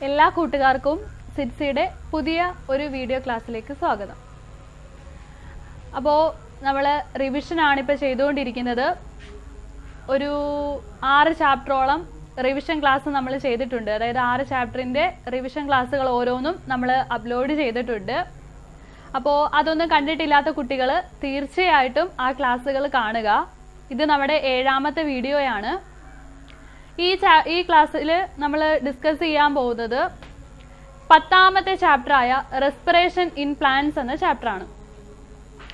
എല്ലാ കൂട്ടുകാർക്കും സിറ്റ്സിയുടെ പുതിയ ഒരു വീഡിയോ ക്ലാസ്സിലേക്ക് സ്വാഗതം. അപ്പോൾ നമ്മൾ റിവിഷൻ ആണ് ഇപ്പോൾ ചെയ്തുകൊണ്ടിരിക്കുന്നത്. ഒരു 6 ചാപ്റ്ററോളം റിവിഷൻ ക്ലാസ് നമ്മൾ ചെയ്തിട്ടുണ്ട്. അതായത് 6 ചാപ്റ്ററിൻ്റെ റിവിഷൻ ക്ലാസ്സുകൾ ഓരോന്നും നമ്മൾ അപ്ലോഡ് ചെയ്തിട്ടുണ്ട്. അപ്പോൾ അതൊന്നും കണ്ടിട്ടില്ലാത്ത കുട്ടികൾ തീർച്ചയായിട്ടും ആ ക്ലാസ്സുകൾ കാണുക. ഇത് നമ്മുടെ 7ാമത്തെ വീഡിയോയാണ്. ഈ ക്ലാസ്സിൽ നമ്മൾ ഡിസ്കസ് ചെയ്യാൻ പോകുന്നത് 10ാമത്തെ ചാപ്റ്ററായ റെസ്പിറേഷൻ ഇൻ പ്ലാന്റ്സ് എന്ന ചാപ്റ്ററാണ്.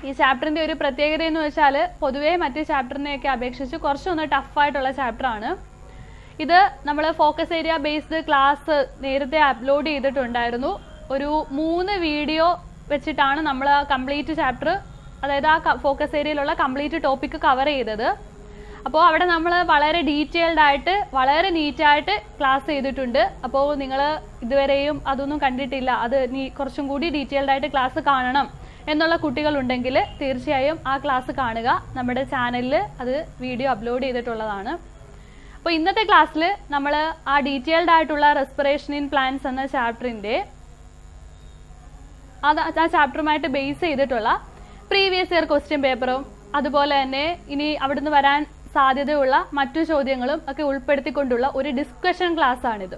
ഈ ചാപ്റ്ററിൻ്റെ ഒരു പ്രത്യേകത എന്ന് വെച്ചാൽ പൊതുവേ മറ്റ് ചാപ്റ്ററിനെയൊക്കെ അപേക്ഷിച്ച് കുറച്ചൊന്ന് ടഫായിട്ടുള്ള ചാപ്റ്ററാണ്. ഇത് നമ്മൾ ഫോക്കസ് ഏരിയ ബേസ്ഡ് ക്ലാസ് നേരത്തെ അപ്ലോഡ് ചെയ്തിട്ടുണ്ടായിരുന്നു. ഒരു 3 വീഡിയോ വെച്ചിട്ടാണ് നമ്മൾ കംപ്ലീറ്റ് ചാപ്റ്റർ, അതായത് ആ ഫോക്കസ് ഏരിയയിലുള്ള കംപ്ലീറ്റ് ടോപ്പിക്ക് കവർ ചെയ്തത്. അപ്പോൾ അവിടെ നമ്മൾ വളരെ ഡീറ്റെയിൽഡ് ആയിട്ട് വളരെ നീറ്റായിട്ട് ക്ലാസ് ചെയ്തിട്ടുണ്ട്. അപ്പോൾ നിങ്ങൾ ഇതുവരെയും അതൊന്നും കണ്ടിട്ടില്ല, അത് കുറച്ചും കൂടി ഡീറ്റെയിൽഡ് ആയിട്ട് ക്ലാസ് കാണണം എന്നുള്ള കുട്ടികളുണ്ടെങ്കിൽ തീർച്ചയായും ആ ക്ലാസ് കാണുക. നമ്മുടെ ചാനലിൽ അത് വീഡിയോ അപ്ലോഡ് ചെയ്തിട്ടുള്ളതാണ്. അപ്പോൾ ഇന്നത്തെ ക്ലാസ്സിൽ നമ്മൾ ആ ഡീറ്റെയിൽഡ് ആയിട്ടുള്ള റെസ്പിറേഷൻ ഇൻ പ്ലാന്റ്സ് എന്ന ചാപ്റ്ററിൻ്റെ ആ ചാപ്റ്ററുമായിട്ട് ബേസ് ചെയ്തിട്ടുള്ള പ്രീവിയസ് ഇയർ ക്വസ്റ്റ്യൻ പേപ്പറും അതുപോലെ തന്നെ ഇനി അവിടുന്ന് വരാൻ സാധ്യതയുള്ള മറ്റു ചോദ്യങ്ങളും ഒക്കെ ഉൾപ്പെടുത്തിക്കൊണ്ടുള്ള ഒരു ഡിസ്കഷൻ ക്ലാസ് ആണിത്.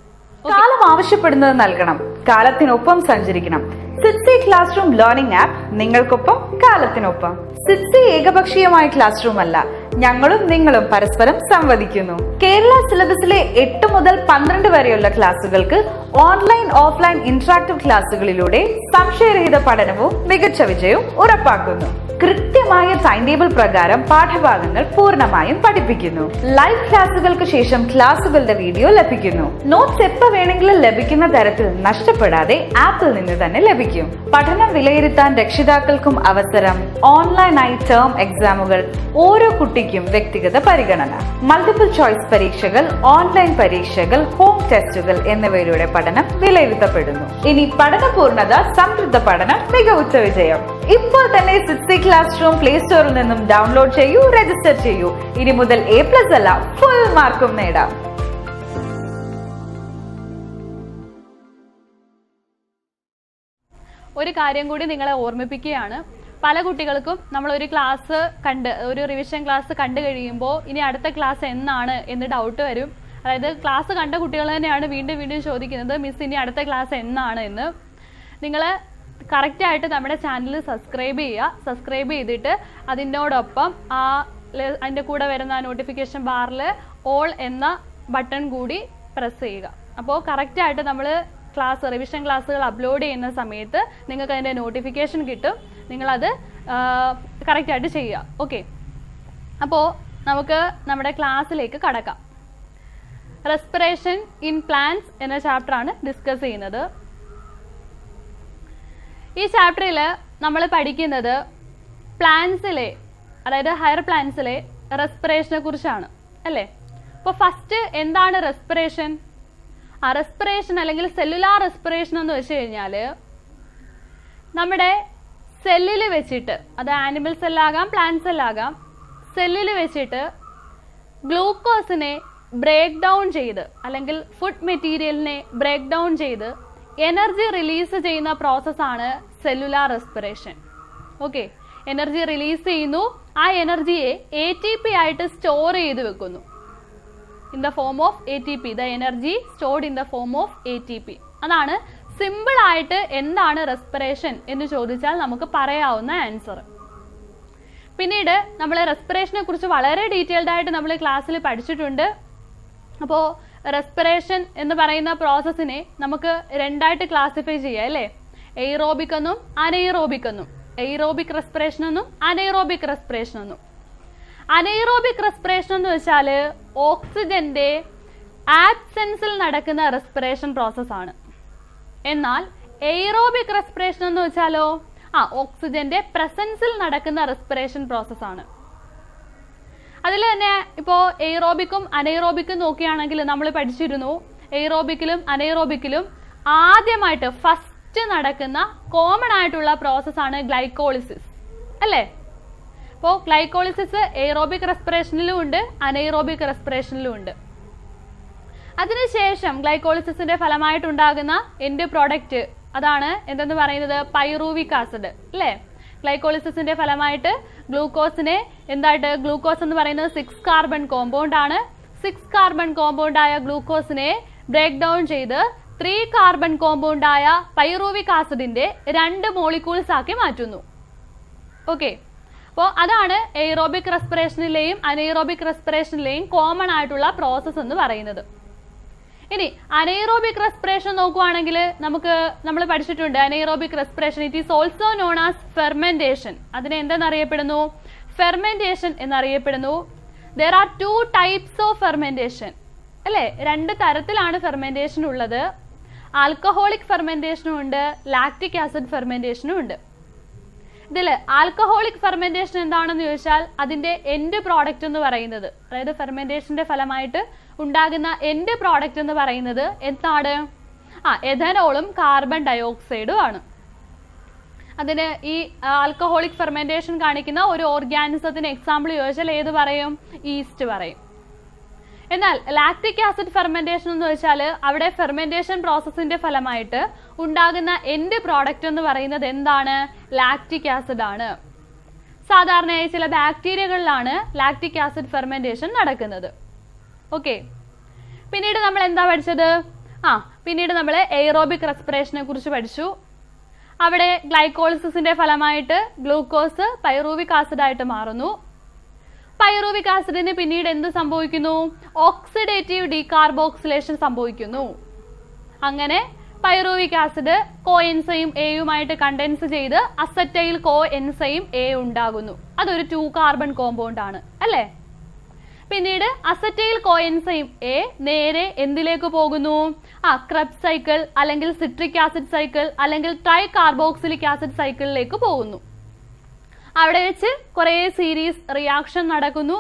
കാലം ആവശ്യപ്പെടുന്നത് നൽകണം, കാലത്തിനൊപ്പം സഞ്ചരിക്കണം. സിറ്റ്സി ക്ലാസ് റൂം ലേണിംഗ് ആപ്പ് നിങ്ങൾക്കൊപ്പം കാലത്തിനൊപ്പം. സിറ്റ്സി ഏകപക്ഷീയമായ ക്ലാസ് റൂം അല്ല, ഞങ്ങളും നിങ്ങളും പരസ്പരം സംവദിക്കുന്നു. കേരള സിലബസിലെ 8 മുതൽ 12 വരെയുള്ള ക്ലാസുകൾക്ക് ഓൺലൈൻ ഓഫ്ലൈൻ ഇന്ററാക്റ്റീവ് ക്ലാസുകളിലൂടെ സംശയരഹിത പഠനവും മികച്ച വിജയവും ഉറപ്പാക്കുന്നു. കൃത്യമായ ടൈം ടേബിൾ പ്രകാരം പാഠഭാഗങ്ങൾ പൂർണ്ണമായും പഠിപ്പിക്കുന്നു. ലൈവ് ക്ലാസുകൾക്ക് ശേഷം ക്ലാസുകളുടെ വീഡിയോ ലഭിക്കുന്നു. നോട്ട്സ് എപ്പോൾ വേണമെങ്കിലും ലഭിക്കുന്ന തരത്തിൽ നഷ്ടപ്പെടാതെ ആപ്പിൽ നിന്ന് തന്നെ ലഭിക്കും. പഠനം വിലയിരുത്താൻ രക്ഷിതാക്കൾക്കും അവസരം. ഓൺലൈനായി ടേം എക്സാമുകൾ, ഓരോ കുട്ടിക്കും വ്യക്തിഗത പരിഗണന, മൾട്ടിപ്പിൾ ചോയ്സ് പരീക്ഷകൾ, ഓൺലൈൻ പരീക്ഷകൾ, ഹോം ടെസ്റ്റുകൾ എന്നിവയിലൂടെ പഠനം വിലയിരുത്തപ്പെടുന്നു. ഇനി പഠന പൂർണ്ണത, സംതൃപ്ത പഠനം, മികവുറ്റ വിജയം. ഇപ്പോൾ തന്നെ സിറ്റ്സി ക്ലാസ് റൂം പ്ലേ സ്റ്റോറിൽ നിന്നും ഡൗൺലോഡ് ചെയ്യൂ, രജിസ്റ്റർ ചെയ്യൂ. ഇനി മുതൽ A+ അല്ല, ഫുൾ മാർക്കും നേടാം. ഒരു കാര്യം കൂടി നിങ്ങളെ ഓർമ്മിപ്പിക്കുകയാണ്. പല കുട്ടികൾക്കും നമ്മൾ ഒരു റിവിഷൻ ക്ലാസ് കണ്ടു കഴിയുമ്പോൾ ഇനി അടുത്ത ക്ലാസ് എന്നാണ് എന്ന് ഡൗട്ട് വരും. അതായത് ക്ലാസ് കണ്ട കുട്ടികൾ തന്നെയാണ് വീണ്ടും വീണ്ടും ചോദിക്കുന്നത്, മിസ് ഇനി അടുത്ത ക്ലാസ് എന്നാണ് എന്ന്. നിങ്ങൾ കറക്റ്റായിട്ട് നമ്മുടെ ചാനൽ സബ്സ്ക്രൈബ് ചെയ്യുക. സബ്സ്ക്രൈബ് ചെയ്തിട്ട് അതിനോടൊപ്പം അതിൻ്റെ കൂടെ വരുന്ന നോട്ടിഫിക്കേഷൻ ബാറിൽ ഓൾ എന്ന ബട്ടൺ കൂടി പ്രസ് ചെയ്യുക. അപ്പോൾ കറക്റ്റായിട്ട് നമ്മൾ റിവിഷൻ ക്ലാസ്സുകൾ അപ്ലോഡ് ചെയ്യുന്ന സമയത്ത് നിങ്ങൾക്ക് അതിൻ്റെ നോട്ടിഫിക്കേഷൻ കിട്ടും. നിങ്ങളത് കറക്റ്റായിട്ട് ചെയ്യുക. ഓക്കെ, അപ്പോൾ നമുക്ക് നമ്മുടെ ക്ലാസ്സിലേക്ക് കടക്കാം. റെസ്പിറേഷൻ ഇൻ പ്ലാന്റ്സ് എന്ന ചാപ്റ്ററാണ് ഡിസ്കസ് ചെയ്യുന്നത്. ഈ ചാപ്റ്ററിൽ നമ്മൾ പഠിക്കുന്നത് പ്ലാന്റ്സിലെ, അതായത് ഹയർ പ്ലാന്റ്സിലെ റെസ്പിറേഷനെ കുറിച്ചാണ് അല്ലേ. അപ്പോൾ ഫസ്റ്റ് എന്താണ് റെസ്പിറേഷൻ? റെസ്പിറേഷൻ അല്ലെങ്കിൽ സെല്ലുലാർ റെസ്പിറേഷൻ എന്ന് വെച്ച് കഴിഞ്ഞാൽ നമ്മുടെ സെല്ലിൽ വെച്ചിട്ട്, അത് ആനിമൽ സെല്ലാകാം പ്ലാന്റ് സെല്ലാകാം, സെല്ലിൽ വെച്ചിട്ട് ഗ്ലൂക്കോസിനെ ബ്രേക്ക് ഡൗൺ ചെയ്ത് അല്ലെങ്കിൽ ഫുഡ് മെറ്റീരിയലിനെ ബ്രേക്ക് ഡൗൺ ചെയ്ത് എനർജി റിലീസ് ചെയ്യുന്ന പ്രോസസ്സാണ് cellular respiration. Okay, energy release ചെയ്യുന്നു, ആ എനർജിയെ ATP ആയിട്ട് സ്റ്റോർ ചെയ്ത് വെക്കുന്നു. In the form of ATP, the energy stored in the form of ATP. അതാണ് സിമ്പിൾ ആയിട്ട് എന്താണ് റെസ്പിറേഷൻ എന്ന് ചോദിച്ചാൽ നമുക്ക് പറയാവുന്ന ആൻസർ. പിന്നീട് നമ്മൾ റെസ്പിറേഷനെ കുറിച്ച് വളരെ ഡീറ്റെയിൽഡ് ആയിട്ട് നമ്മൾ ക്ലാസ്സിൽ പഠിച്ചിട്ടുണ്ട്. അപ്പോൾ റെസ്പിറേഷൻ എന്ന് പറയുന്ന പ്രോസസ്സിനെ നമുക്ക് 2ആയിട്ട് ക്ലാസിഫൈ ചെയ്യാം അല്ലേ. എയ്റോബിക് എന്നും അനൈറോബിക് എന്നും. എയ്റോബിക് റെസ്പിറേഷൻ എന്നും അനൈറോബിക് റെസ്പിറേഷൻ എന്നും. അനൈറോബിക് റെസ്പിറേഷൻ എന്ന് വെച്ചാൽ ഓക്സിജന്റെ ആബ്സെൻസിൽ നടക്കുന്ന റെസ്പിറേഷൻ പ്രോസസ്സാണ്. എന്നാൽ എയ്റോബിക് റെസ്പിറേഷൻ എന്ന് വെച്ചാലോ ഓക്സിജന്റെ പ്രസൻസിൽ നടക്കുന്ന റെസ്പിറേഷൻ പ്രോസസ്സാണ്. അതിൽ തന്നെ ഇപ്പോൾ എയ്റോബിക്കും അനൈറോബിക്കും നോക്കുകയാണെങ്കിൽ നമ്മൾ പഠിച്ചിരുന്നു, എയ്റോബിക്കിലും അനൈറോബിക്കിലും ആദ്യമായിട്ട് ഫസ്റ്റ് നടക്കുന്ന കോമൺ ആയിട്ടുള്ള പ്രോസസ്സാണ് ഗ്ലൈക്കോളിസിസ് അല്ലേ. അപ്പോൾ ഗ്ലൈക്കോളിസിസ് എയ്റോബിക് റെസ്പിറേഷനിലും ഉണ്ട്, അനൈറോബിക് റെസ്പിറേഷനിലും ഉണ്ട്. അതിനുശേഷം ഗ്ലൈക്കോളിസിന്റെ ഫലമായിട്ടുണ്ടാകുന്ന എൻഡ് പ്രോഡക്റ്റ് അതാണ് എന്തെന്ന് പറയുന്നത് പൈറൂവിക് ആസിഡ് അല്ലേ. ഗ്ലൈക്കോളിസിന്റെ ഫലമായിട്ട് ഗ്ലൂക്കോസിനെ എന്തായിട്ട് ഗ്ലൂക്കോസ് എന്ന് പറയുന്നത് 6 കാർബൺ കോമ്പൗണ്ട് ആണ്. 6 കാർബൺ കോമ്പൗണ്ട് ആയ ഗ്ലൂക്കോസിനെ ബ്രേക്ക് ഡൗൺ ചെയ്ത് 3 കാർബൺ കോമ്പൗണ്ട് ആയ പൈറൂവിക് ആസിഡിന്റെ 2 മോളിക്യൂൾസ് ആക്കി മാറ്റുന്നു. ഓക്കെ, അപ്പോൾ അതാണ് എയ്റോബിക് റെസ്പിറേഷനിലെയും അനൈറോബിക് റെസ്പിറേഷനിലെയും കോമൺ ആയിട്ടുള്ള പ്രോസസ്സ് എന്ന് പറയുന്നത്. ഇനി അനൈറോബിക് റെസ്പിറേഷൻ നോക്കുവാണെങ്കിൽ നമ്മൾ പഠിച്ചിട്ടുണ്ട് anaerobic respiration it is also known as fermentation. അതിനെ എന്തെന്നറിയപ്പെടുന്നു? ഫെർമെന്റേഷൻ എന്നറിയപ്പെടുന്നു. There are 2 types of fermentation അല്ലെ. 2 തരത്തിലാണ് ഫെർമെന്റേഷൻ ഉള്ളത്. ആൽക്കഹോളിക് ഫെർമെന്റേഷനും ഉണ്ട്, ലാക്റ്റിക് ആസിഡ് ഫെർമെന്റേഷനും ഉണ്ട്. ഇതിൽ ആൽക്കഹോളിക് ഫെർമെന്റേഷൻ എന്താണെന്ന് ചോദിച്ചാൽ അതിന്റെ എൻഡ് പ്രോഡക്റ്റ് എന്ന് പറയുന്നത്, അതായത് ഫെർമെന്റേഷന്റെ ഫലമായിട്ട് ഉണ്ടാകുന്ന എൻഡ് പ്രോഡക്റ്റ് എന്ന് പറയുന്നത് എന്താണ്? എഥനോളും കാർബൺ ഡയോക്സൈഡും ആണ്. അതിന് ഈ ആൽക്കഹോളിക് ഫെർമെന്റേഷൻ കാണിക്കുന്ന ഒരു ഓർഗാനിസത്തിന് എക്സാമ്പിൾ ചോദിച്ചാൽ ഏത് പറയും? ഈസ്റ്റ് പറയും. എന്നാൽ ലാക്റ്റിക് ആസിഡ് ഫെർമെന്റേഷൻ എന്ന് വെച്ചാൽ അവിടെ ഫെർമെന്റേഷൻ പ്രോസസ്സിന്റെ ഫലമായിട്ട് ഉണ്ടാകുന്ന എൻഡ് പ്രോഡക്റ്റ് എന്ന് പറയുന്നത് എന്താണ്? ലാക്റ്റിക് ആസിഡ് ആണ്. സാധാരണയായി ചില ബാക്ടീരിയകളിലാണ് ലാക്റ്റിക് ആസിഡ് ഫെർമെന്റേഷൻ നടക്കുന്നത്. ഓക്കെ, പിന്നീട് നമ്മൾ എന്താ പഠിച്ചത്? പിന്നീട് നമ്മൾ എയ്റോബിക് റെസ്പിറേഷനെ കുറിച്ച് പഠിച്ചു. അവിടെ ഗ്ലൈക്കോളിസിന്റെ ഫലമായിട്ട് ഗ്ലൂക്കോസ് പൈറൂവിക് ആസിഡ് ആയിട്ട് മാറുന്നു. പൈറൂവിക് ആസിഡിന് പിന്നീട് എന്ത് സംഭവിക്കുന്നു? ഓക്സിഡേറ്റീവ് ഡീകാർബോക്സിലേഷൻ സംഭവിക്കുന്നു. അങ്ങനെ പൈറൂവിക് ആസിഡ് കോ എൻസൈം എയുമായിട്ട് കണ്ടൻസ് ചെയ്ത് അസറ്റൈൽ കോ എൻസൈം എ ഉണ്ടാകുന്നു. അതൊരു 2 കാർബൺ കോമ്പൗണ്ട് ആണ് അല്ലേ. പിന്നീട് അസറ്റൈൽ കോ എൻസൈം എ നേരെ എന്തിലേക്ക് പോകുന്നു? ക്രെബ്സ് സൈക്കിൾ അല്ലെങ്കിൽ സിട്രിക് ആസിഡ് സൈക്കിൾ അല്ലെങ്കിൽ ട്രൈ കാർബോക്സിലിക് ആസിഡ് സൈക്കിളിലേക്ക് പോകുന്നു. അവിടെ വെച്ച് കുറെ സീരീസ് റിയാക്ഷൻ നടക്കുന്നു.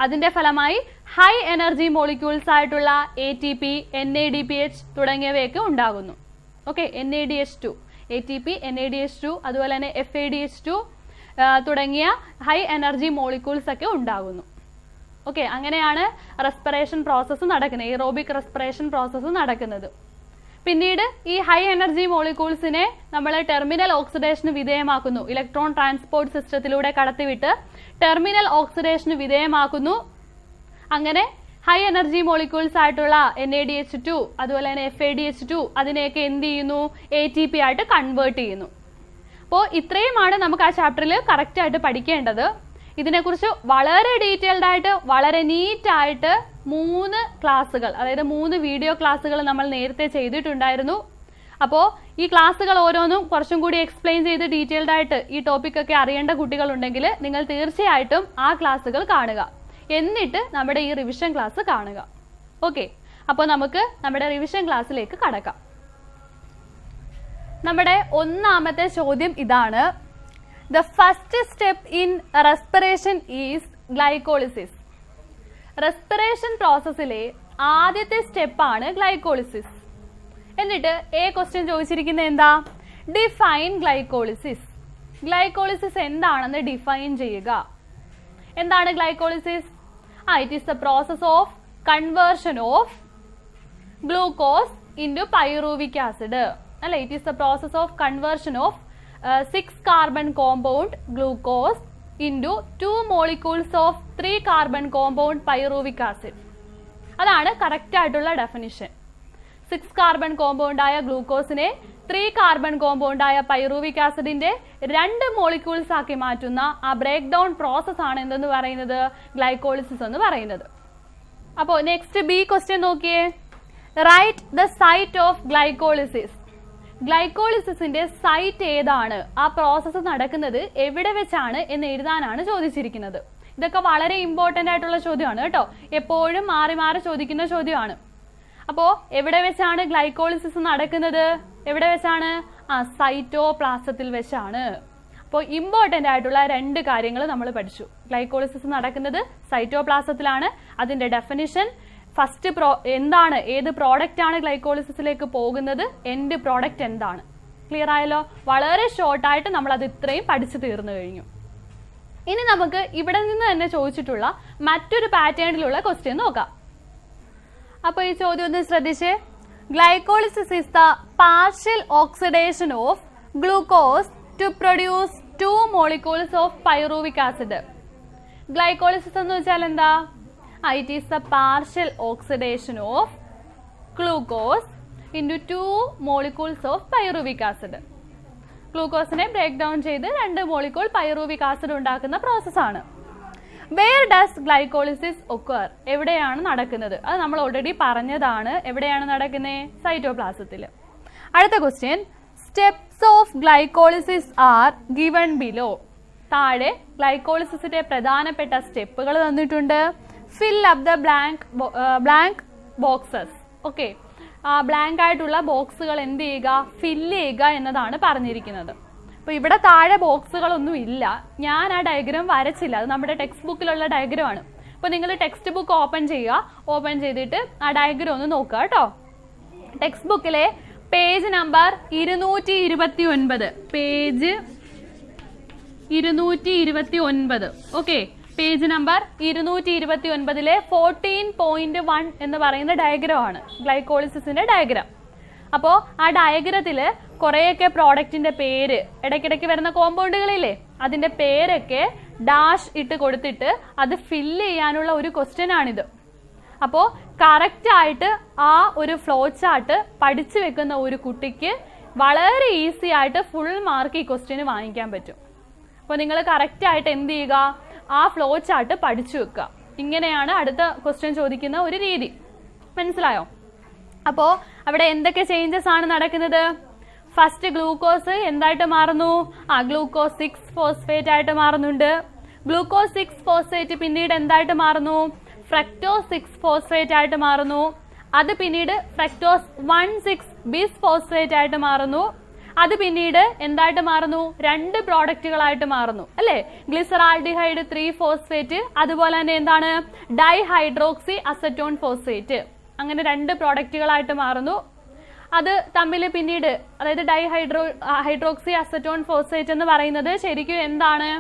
അതിന്റെ ഫലമായി ഹൈ എനർജി മോളിക്യൂൾസ് ആയിട്ടുള്ള ATP, NADPH തുടങ്ങിയവയൊക്കെ ഉണ്ടാകുന്നു. ഓക്കെ, NADH2, ATP, NADH2 അതുപോലെ തന്നെ FADH2 തുടങ്ങിയ ഹൈ എനർജി മോളിക്യൂൾസ് ഒക്കെ ഉണ്ടാകുന്നു. ഓക്കെ, അങ്ങനെയാണ് റെസ്പിറേഷൻ പ്രോസസ്സ് നടക്കുന്നത്, എയ്റോബിക് റെസ്പിറേഷൻ പ്രോസസ്സ് നടക്കുന്നത്. പിന്നീട് ഈ ഹൈ എനർജി മോളിക്യൂൾസിനെ നമ്മൾ ടെർമിനൽ ഓക്സിഡേഷന് വിധേയമാക്കുന്നു. ഇലക്ട്രോൺ ട്രാൻസ്പോർട്ട് സിസ്റ്റത്തിലൂടെ കടത്തിവിട്ട് ടെർമിനൽ ഓക്സിഡേഷന് വിധേയമാക്കുന്നു. അങ്ങനെ ഹൈ എനർജി മോളിക്യൂൾസ് ആയിട്ടുള്ള NADH2 അതുപോലെ തന്നെ FADH2 അതിനെയൊക്കെ എന്ത് ചെയ്യുന്നു? ATP ആയിട്ട് കൺവേർട്ട് ചെയ്യുന്നു. അപ്പോൾ ഇത്രയുമാണ് നമുക്ക് ആ ചാപ്റ്ററിൽ കറക്റ്റ് ആയിട്ട് പഠിക്കേണ്ടത്. ഇതിനെക്കുറിച്ച് വളരെ ഡീറ്റെയിൽഡ് ആയിട്ട് വളരെ നീറ്റായിട്ട് 3 ക്ലാസ്സുകൾ, അതായത് 3 വീഡിയോ ക്ലാസ്സുകൾ നമ്മൾ നേരത്തെ ചെയ്തിട്ടുണ്ടായിരുന്നു. അപ്പോൾ ഈ ക്ലാസ്സുകൾ ഓരോന്നും കുറച്ചും കൂടി എക്സ്പ്ലെയിൻ ചെയ്ത് ഡീറ്റെയിൽഡ് ആയിട്ട് ഈ ടോപ്പിക്കൊക്കെ അറിയേണ്ട കുട്ടികളുണ്ടെങ്കിൽ നിങ്ങൾ തീർച്ചയായിട്ടും ആ ക്ലാസ്സുകൾ കാണുക. എന്നിട്ട് നമ്മുടെ ഈ റിവിഷൻ ക്ലാസ് കാണുക. ഓക്കെ, അപ്പോൾ നമുക്ക് നമ്മുടെ റിവിഷൻ ക്ലാസ്സിലേക്ക് കടക്കാം. നമ്മുടെ ഒന്നാമത്തെ ചോദ്യം ഇതാണ്. The first step in respiration is glycolysis. Respiration പ്രോസസ്സിലെ ആദ്യത്തെ സ്റ്റെപ്പാണ് ഗ്ലൈക്കോളിസിസ്. എന്നിട്ട് ക്വസ്റ്റ്യൻ ചോദിച്ചിരിക്കുന്നത് എന്താ? Define glycolysis. ഗ്ലൈക്കോളിസിസ് എന്താണെന്ന് ഡിഫൈൻ ചെയ്യുക. എന്താണ് glycolysis? It is the process of conversion of glucose into pyruvic acid അല്ലെ. It is the process of conversion of 6 carbon compound glucose into 2 molecules of 3 carbon compound pyruvic acid. അതാണ് correct ആയിട്ടുള്ള definition. 6 carbon compound ആയ ഗ്ലൂക്കോസിനെ 3 carbon compound ആയ pyruvic ആസിഡിന്റെ 2 molecules ആക്കി മാറ്റുന്ന ആ break down process ആണ് എന്തെന്ന് പറയുന്നത്? ഗ്ലൈക്കോളിസിസ് എന്ന് പറയുന്നത്. അപ്പോൾ നെക്സ്റ്റ് ബി ക്വസ്റ്റ്യൻ നോക്കിയേ. Write the site of glycolysis. ഗ്ലൈക്കോളിസിന്റെ സൈറ്റ് ഏതാണ്? ആ പ്രോസസ്സ് നടക്കുന്നത് എവിടെ വെച്ചാണ് എന്ന് എഴുതാനാണ് ചോദിച്ചിരിക്കുന്നത്. ഇതൊക്കെ വളരെ ഇമ്പോർട്ടന്റ് ആയിട്ടുള്ള ചോദ്യമാണ് കേട്ടോ. എപ്പോഴും മാറി മാറി ചോദിക്കുന്ന ചോദ്യമാണ്. അപ്പോൾ എവിടെ വെച്ചാണ് ഗ്ലൈക്കോളിസിസ് നടക്കുന്നത്? എവിടെ വെച്ചാണ്? സൈറ്റോപ്ലാസത്തിൽ വെച്ചാണ്. അപ്പോൾ ഇമ്പോർട്ടന്റ് ആയിട്ടുള്ള 2 കാര്യങ്ങൾ നമ്മൾ പഠിച്ചു. ഗ്ലൈക്കോളിസിസ് നടക്കുന്നത് സൈറ്റോപ്ലാസത്തിലാണ്. അതിന്റെ ഡെഫിനിഷൻ, ഫസ്റ്റ് എന്താണ്, ഏത് പ്രോഡക്റ്റ് ആണ് ഗ്ലൈക്കോളിസിസിലേക്ക് പോകുന്നത്, എൻഡ് പ്രോഡക്റ്റ് എന്താണ്. ക്ലിയർ ആയല്ലോ? വളരെ ഷോർട്ടായിട്ട് നമ്മൾ അത് ഇത്രയും പഠിച്ചു തീർന്നു കഴിഞ്ഞു. ഇനി നമുക്ക് ഇവിടെ നിന്ന് തന്നെ ചോദിച്ചിട്ടുള്ള മറ്റൊരു പാറ്റേണിലുള്ള ക്വസ്റ്റ്യൻ നോക്കാം. അപ്പോൾ ഈ ചോദ്യം ഒന്ന് ശ്രദ്ധിച്ചേ. Glycolysis is the partial oxidation of glucose to produce 2 molecules of pyruvic acid. Glycolysis എന്ന് വെച്ചാൽ എന്താ? It is the partial oxidation of glucose into 2 molecules of pyruvic acid. ഗ്ലൂക്കോസിനെ ബ്രേക്ക് ഡൗൺ ചെയ്ത് 2 molecule പൈറൂവിക് ആസിഡ് ഉണ്ടാക്കുന്ന പ്രോസസ്സാണ്. Where does glycolysis occur? എവിടെയാണ് നടക്കുന്നത്? അത് നമ്മൾ ഓൾറെഡി പറഞ്ഞതാണ്. എവിടെയാണ് നടക്കുന്നത്? സൈറ്റോപ്ലാസത്തിൽ. അടുത്ത question, steps of glycolysis are given below. താഴെ ഗ്ലൈക്കോളിസിസിന്റെ പ്രധാനപ്പെട്ട സ്റ്റെപ്പുകൾ തന്നിട്ടുണ്ട്. Fill up the blank boxes. Okay, ആ ബ്ലാങ്ക് ആയിട്ടുള്ള ബോക്സുകൾ എന്ത് ചെയ്യുക? ഫില്ല് ചെയ്യുക എന്നതാണ് പറഞ്ഞിരിക്കുന്നത്. അപ്പോൾ ഇവിടെ താഴെ ബോക്സുകളൊന്നും ഇല്ല. ഞാൻ ആ ഡയഗ്രാം വരച്ചില്ല. അത് നമ്മുടെ ടെക്സ്റ്റ് ബുക്കിലുള്ള ഡയഗ്രമാണ്. അപ്പോൾ നിങ്ങൾ ടെക്സ്റ്റ് ബുക്ക് ഓപ്പൺ ചെയ്യുക. ഓപ്പൺ ചെയ്തിട്ട് ആ ഡയഗ്രാം ഒന്ന് നോക്കുക കേട്ടോ. ടെക്സ്റ്റ് ബുക്കിലെ page number 229, page 229. Okay, page number 229 14.1 എന്ന് പറയുന്ന ഡയഗ്രാം ആണ് ഗ്ലൈക്കോളിസിസിന്റെ ഡയഗ്രാം. അപ്പോൾ ആ ഡയഗ്രത്തിൽ കുറേയൊക്കെ പ്രോഡക്റ്റിന്റെ പേര്, ഇടയ്ക്കിടയ്ക്ക് വരുന്ന കോമ്പൗണ്ടുകളില്ലേ, അതിന്റെ പേരൊക്കെ ഡാഷ് ഇട്ട് കൊടുത്തിട്ട് അത് ഫില്ല് ചെയ്യാനുള്ള ഒരു ക്വസ്റ്റ്യൻ ആണിത്. അപ്പോൾ കറക്റ്റ് ആയിട്ട് ആ ഒരു ഫ്ലോ ചാർട്ട് പഠിച്ചു വെക്കുന്ന ഒരു കുട്ടിക്ക് വളരെ ഈസി ആയിട്ട് ഫുൾ മാർക്ക് ഈ ക്വസ്റ്റ്യന് വാങ്ങിക്കാൻ പറ്റും. അപ്പോൾ നിങ്ങൾ കറക്റ്റ് ആയിട്ട് എന്ത് ചെയ്യുക? ആ ഫ്ലോ ചാർട്ട് പഠിച്ചു വെക്കുക. ഇങ്ങനെയാണ് അടുത്ത ക്വസ്റ്റ്യൻ ചോദിക്കുന്ന ഒരു രീതി. മനസ്സിലായോ? അപ്പോൾ അവിടെ എന്തൊക്കെ ചേഞ്ചസ് ആണ് നടക്കുന്നത്? ഫസ്റ്റ് ഗ്ലൂക്കോസ് എന്തായിട്ട് മാറുന്നു? ഗ്ലൂക്കോസ് 6-ഫോസ്ഫേറ്റ് ആയിട്ട് മാറുന്നുണ്ട്. ഗ്ലൂക്കോസ് 6-ഫോസ്ഫേറ്റ് പിന്നീട് എന്തായിട്ട് മാറുന്നു? ഫ്രക്ടോസ് 6-ഫോസ്ഫേറ്റ് ആയിട്ട് മാറുന്നു. അത് പിന്നീട് ഫ്രക്ടോസ് 1,6-ബിസ്ഫോസ്ഫേറ്റ് ആയിട്ട് മാറുന്നു. അത് പിന്നീട് എന്തായിട്ട് മാറുന്നു? 2 പ്രോഡക്റ്റുകളായിട്ട് മാറുന്നു അല്ലേ? ഗ്ലിസറാൾഡിഹൈഡ് 3-ഫോസ്ഫേറ്റ്, അതുപോലെ തന്നെ എന്താണ്? Dihydroxy acetone phosphate. അങ്ങനെ 2 പ്രോഡക്റ്റുകളായിട്ട് മാറുന്നു. അത് തമ്മിൽ പിന്നീട്, അതായത് ഹൈഡ്രോക്സി അസറ്റോൺ ഫോസ്ഫേറ്റ് എന്ന് പറയുന്നത് ശരിക്കും എന്താണ്?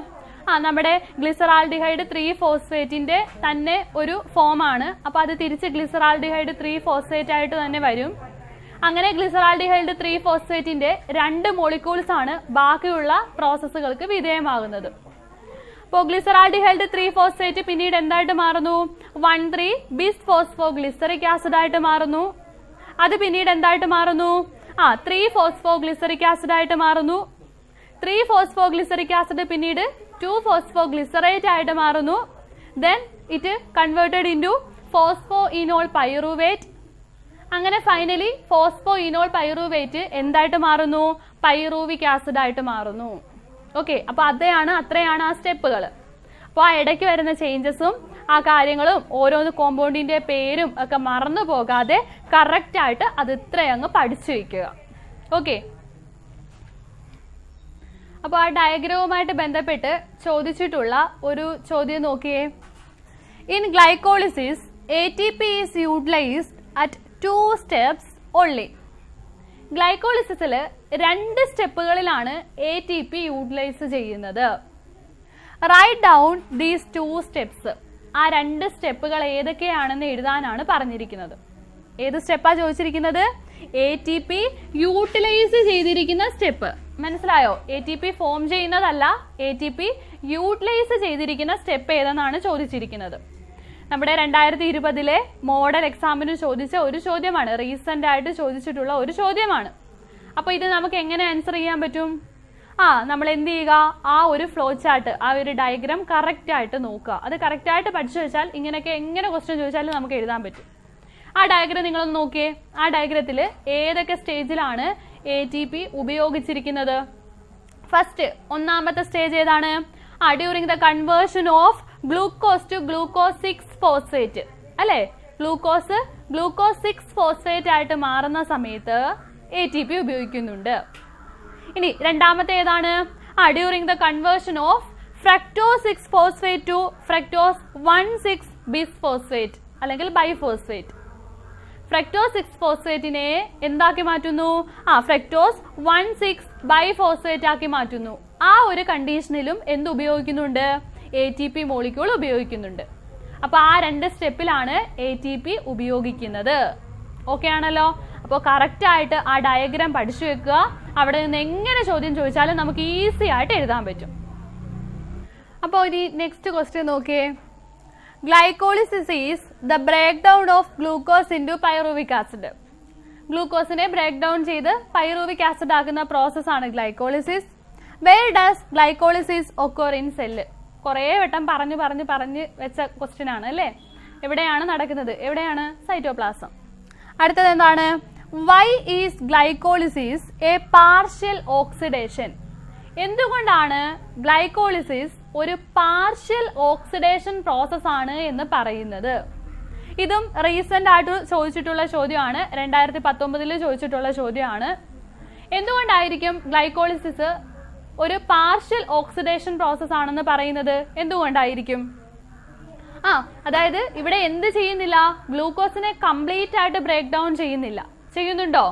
നമ്മുടെ ഗ്ലിസറാൾഡിഹൈഡ് 3-ഫോസ്ഫേറ്റിന്റെ തന്നെ ഒരു ഫോമാണ്. അപ്പൊ അത് തിരിച്ച് ഗ്ലിസറാൾഡിഹൈഡ് 3-ഫോസ്ഫേറ്റ് ആയിട്ട് തന്നെ വരും. അങ്ങനെ ഗ്ലിസറാൾഡിഹൈഡ് 3-ഫോസ്ഫേറ്റിന്റെ 2 molecules ആണ് ബാക്കിയുള്ള പ്രോസസ്സുകൾക്ക് വിധേയമാകുന്നത്. അപ്പോൾ ഗ്ലിസറാൾഡിഹൈഡ് 3-ഫോസ്ഫേറ്റ് പിന്നീട് എന്തായിട്ട് മാറുന്നു? 1,3-ബിസ്ഫോസ്ഫോഗ്ലിസറിക് ആസിഡ് ആയിട്ട് മാറുന്നു. അത് പിന്നീട് എന്തായിട്ട് മാറുന്നു? 3-ഫോസ്ഫോഗ്ലിസറിക് ആസിഡ് ആയിട്ട് മാറുന്നു. 3-ഫോസ്ഫോഗ്ലിസറിക് ആസിഡ് പിന്നീട് 2-ഫോസ്ഫോഗ്ലിസറേറ്റ് ആയിട്ട് മാറുന്നു. Then it converted into phosphoenol pyruvate. അങ്ങനെ ഫൈനലി ഫോസ്ഫോഇനോൾ പൈറുവേറ്റ് എന്തായിട്ട് മാറുന്നു? പൈറൂവിക് ആസിഡ് ആയിട്ട് മാറുന്നു. ഓക്കെ, അപ്പോൾ അത്രയാണ് ആ സ്റ്റെപ്പുകൾ. അപ്പോൾ ആ ഇടയ്ക്ക് വരുന്ന ചേഞ്ചസും ആ കാര്യങ്ങളും ഓരോന്ന് കോമ്പൗണ്ടിന്റെ പേരും ഒക്കെ മറന്നു പോകാതെ കറക്റ്റ് ആയിട്ട് അത് ഇത്രയങ്ങ് പഠിച്ചു വയ്ക്കുക. ഓക്കെ, അപ്പോൾ ആ ഡയഗ്രവുമായിട്ട് ബന്ധപ്പെട്ട് ചോദിച്ചിട്ടുള്ള ഒരു ചോദ്യം നോക്കിയേ. In glycolysis ATP is utilized at 2 steps only. ഗ്ലൈക്കോളിസിസിൽ 2 സ്റ്റെപ്പുകളിലാണ് ATP യൂട്ടിലൈസ് ചെയ്യുന്നത്. Write down these 2 steps. ആ 2 സ്റ്റെപ്പുകൾ ഏതൊക്കെയാണെന്ന് എഴുതാനാണ് പറഞ്ഞിരിക്കുന്നത്. ഏത് സ്റ്റെപ്പാ ചോദിച്ചിരിക്കുന്നത്? ATP യൂട്ടിലൈസ് ചെയ്തിരിക്കുന്ന സ്റ്റെപ്പ്. മനസ്സിലായോ? ATP ഫോം ചെയ്യുന്നതല്ല, ATP യൂട്ടിലൈസ് ചെയ്തിരിക്കുന്ന സ്റ്റെപ്പ് ഏതെന്നാണ് ചോദിച്ചിരിക്കുന്നത്. നമ്മുടെ 2020 മോഡൽ എക്സാമിന് ചോദിച്ച ഒരു ചോദ്യമാണ്, റീസെന്റ് ആയിട്ട് ചോദിച്ചിട്ടുള്ള ഒരു ചോദ്യമാണ്. അപ്പോൾ ഇത് നമുക്ക് എങ്ങനെ ആൻസർ ചെയ്യാൻ പറ്റും? നമ്മൾ എന്ത് ചെയ്യുക? ആ ഒരു ഫ്ലോ ചാർട്ട്, ആ ഒരു ഡയഗ്രാം കറക്റ്റ് ആയിട്ട് നോക്കുക. അത് കറക്റ്റ് ആയിട്ട് പഠിച്ചു വെച്ചാൽ ഇങ്ങനെയൊക്കെ എങ്ങനെ ക്വസ്റ്റ്യൻ ചോദിച്ചാലും നമുക്ക് എഴുതാൻ പറ്റും. ആ ഡയഗ്രാം നിങ്ങളൊന്ന് നോക്കിയേ. ആ ഡയഗ്രത്തിൽ ഏതൊക്കെ സ്റ്റേജിലാണ് ATP ഉപയോഗിച്ചിരിക്കുന്നത്? ഫസ്റ്റ് ഒന്നാമത്തെ സ്റ്റേജ് ഏതാണ്? During the conversion of glucose to glucose six phosphate അല്ലെ? ഗ്ലൂക്കോസ് 6-ഫോസ്ഫേറ്റ് ആയിട്ട് മാറുന്ന സമയത്ത് ATP ഉപയോഗിക്കുന്നുണ്ട്. ഇനി രണ്ടാമത്തെ ഏതാണ്? During the conversion of fructose six phosphate to fructose one six bisphosphate അല്ലെങ്കിൽ ബൈഫോസ്ഫേറ്റ്. ഫ്രക്ടോസ് 6-ഫോസ്ഫേറ്റിനെ എന്താക്കി മാറ്റുന്നു? ഫ്രക്ടോസ് 1,6-ബൈഫോസ്ഫേറ്റ് ആക്കി മാറ്റുന്നു. ആ ഒരു കണ്ടീഷനിലും എന്ത് ഉപയോഗിക്കുന്നുണ്ട്? ATP മോളിക്യൂൾ ഉപയോഗിക്കുന്നുണ്ട്. അപ്പോൾ ആ 2 സ്റ്റെപ്പിലാണ് ATP ഉപയോഗിക്കുന്നത്. ഓക്കെ ആണല്ലോ? അപ്പോൾ കറക്റ്റ് ആയിട്ട് ആ ഡയഗ്രാം പഠിച്ചു വെക്കുക. അവിടെ നിന്ന് എങ്ങനെ ചോദ്യം ചോദിച്ചാലും നമുക്ക് ഈസി ആയിട്ട് എഴുതാൻ പറ്റും. അപ്പോൾ ഇനി നെക്സ്റ്റ് ക്വസ്റ്റ്യൻ നോക്കിയേ. Glycolysis is the break down of glucose into pyruvic acid. ഗ്ലൂക്കോസിനെ ബ്രേക്ക് ഡൗൺ ചെയ്ത് പൈറൂവിക് ആസിഡ് ആക്കുന്ന പ്രോസസ്സാണ് glycolysis. Where does glycolysis occur in cell? കുറേ വട്ടം പറഞ്ഞ് വെച്ച ക്വസ്റ്റ്യൻ ആണ് അല്ലേ? എവിടെയാണ് നടക്കുന്നത്? എവിടെയാണ്? സൈറ്റോപ്ലാസം. അടുത്തത് എന്താണ്? Why is glycolysis a partial oxidation? എന്തുകൊണ്ടാണ് ഗ്ലൈക്കോളിസിസ് ഒരു പാർഷ്യൽ ഓക്സിഡേഷൻ പ്രോസസ് ആണ് എന്ന് പറയുന്നത്? ഇതും റീസെന്റ് ആയിട്ട് ചോദിച്ചിട്ടുള്ള ചോദ്യമാണ്. 2019 ചോദിച്ചിട്ടുള്ള ചോദ്യമാണ്. എന്തുകൊണ്ടായിരിക്കും ഗ്ലൈക്കോളിസിസ് ഒരു പാർഷ്യൽ ഓക്സിഡേഷൻ പ്രോസസ് ആണെന്ന് പറയുന്നത്? എന്തുകൊണ്ടായിരിക്കും? അതായത് ഇവിടെ എന്ത് ചെയ്യുന്നില്ല? ഗ്ലൂക്കോസിനെ കംപ്ലീറ്റ് ആയിട്ട് ബ്രേക്ക് ഡൗൺ ചെയ്യുന്നില്ല. ചെയ്യുന്നുണ്ടോ?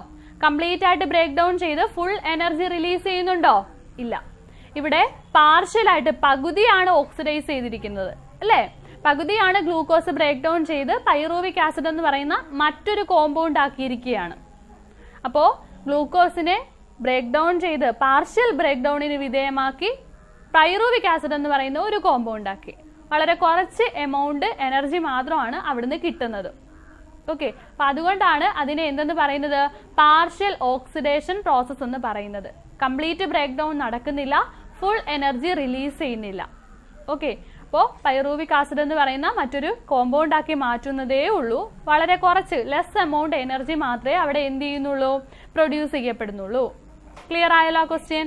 കംപ്ലീറ്റ് ആയിട്ട് ബ്രേക്ക് ഡൗൺ ചെയ്ത് ഫുൾ എനർജി റിലീസ് ചെയ്യുന്നുണ്ടോ? ഇല്ല. ഇവിടെ പാർഷ്യൽ ആയിട്ട് പകുതിയാണ് ഓക്സിഡൈസ് ചെയ്തിരിക്കുന്നത് അല്ലേ? പകുതിയാണ് ഗ്ലൂക്കോസ് ബ്രേക്ക് ഡൗൺ ചെയ്ത് പൈറൂവിക് ആസിഡ് എന്ന് പറയുന്ന മറ്റൊരു കോമ്പൗണ്ട് ആക്കിയിരിക്കുകയാണ്. അപ്പോൾ ഗ്ലൂക്കോസിനെ ബ്രേക്ക് ഡൗൺ ചെയ്ത് പാർഷ്യൽ ബ്രേക്ക് ഡൗണിന് വിധേയമാക്കി പൈറൂവിക് ആസിഡ് എന്ന് പറയുന്ന ഒരു കോമ്പൗണ്ട് ആക്കി. വളരെ കുറച്ച് എമൗണ്ട് എനർജി മാത്രമാണ് അവിടുന്ന് കിട്ടുന്നത്. ഓക്കെ, അപ്പൊ അതുകൊണ്ടാണ് അതിനെ എന്തെന്ന് പറയുന്നത്? പാർഷ്യൽ ഓക്സിഡേഷൻ പ്രോസസ് എന്ന് പറയുന്നത്. കംപ്ലീറ്റ് ബ്രേക്ക് ഡൗൺ നടക്കുന്നില്ല, ഫുൾ എനർജി റിലീസ് ചെയ്യുന്നില്ല. ഓക്കെ, അപ്പോൾ പൈറൂവിക് ആസിഡ് എന്ന് പറയുന്ന മറ്റൊരു കോമ്പൗണ്ട് ആക്കി മാറ്റുന്നതേ ഉള്ളൂ. വളരെ കുറച്ച് ലെസ് എമൗണ്ട് എനർജി മാത്രമേ അവിടെ എന്ത് ചെയ്യുന്നുള്ളൂ? പ്രൊഡ്യൂസ് ചെയ്യപ്പെടുന്നുള്ളൂ. ക്ലിയർ ആയല്ലോ ആ ക്വസ്റ്റ്യൻ?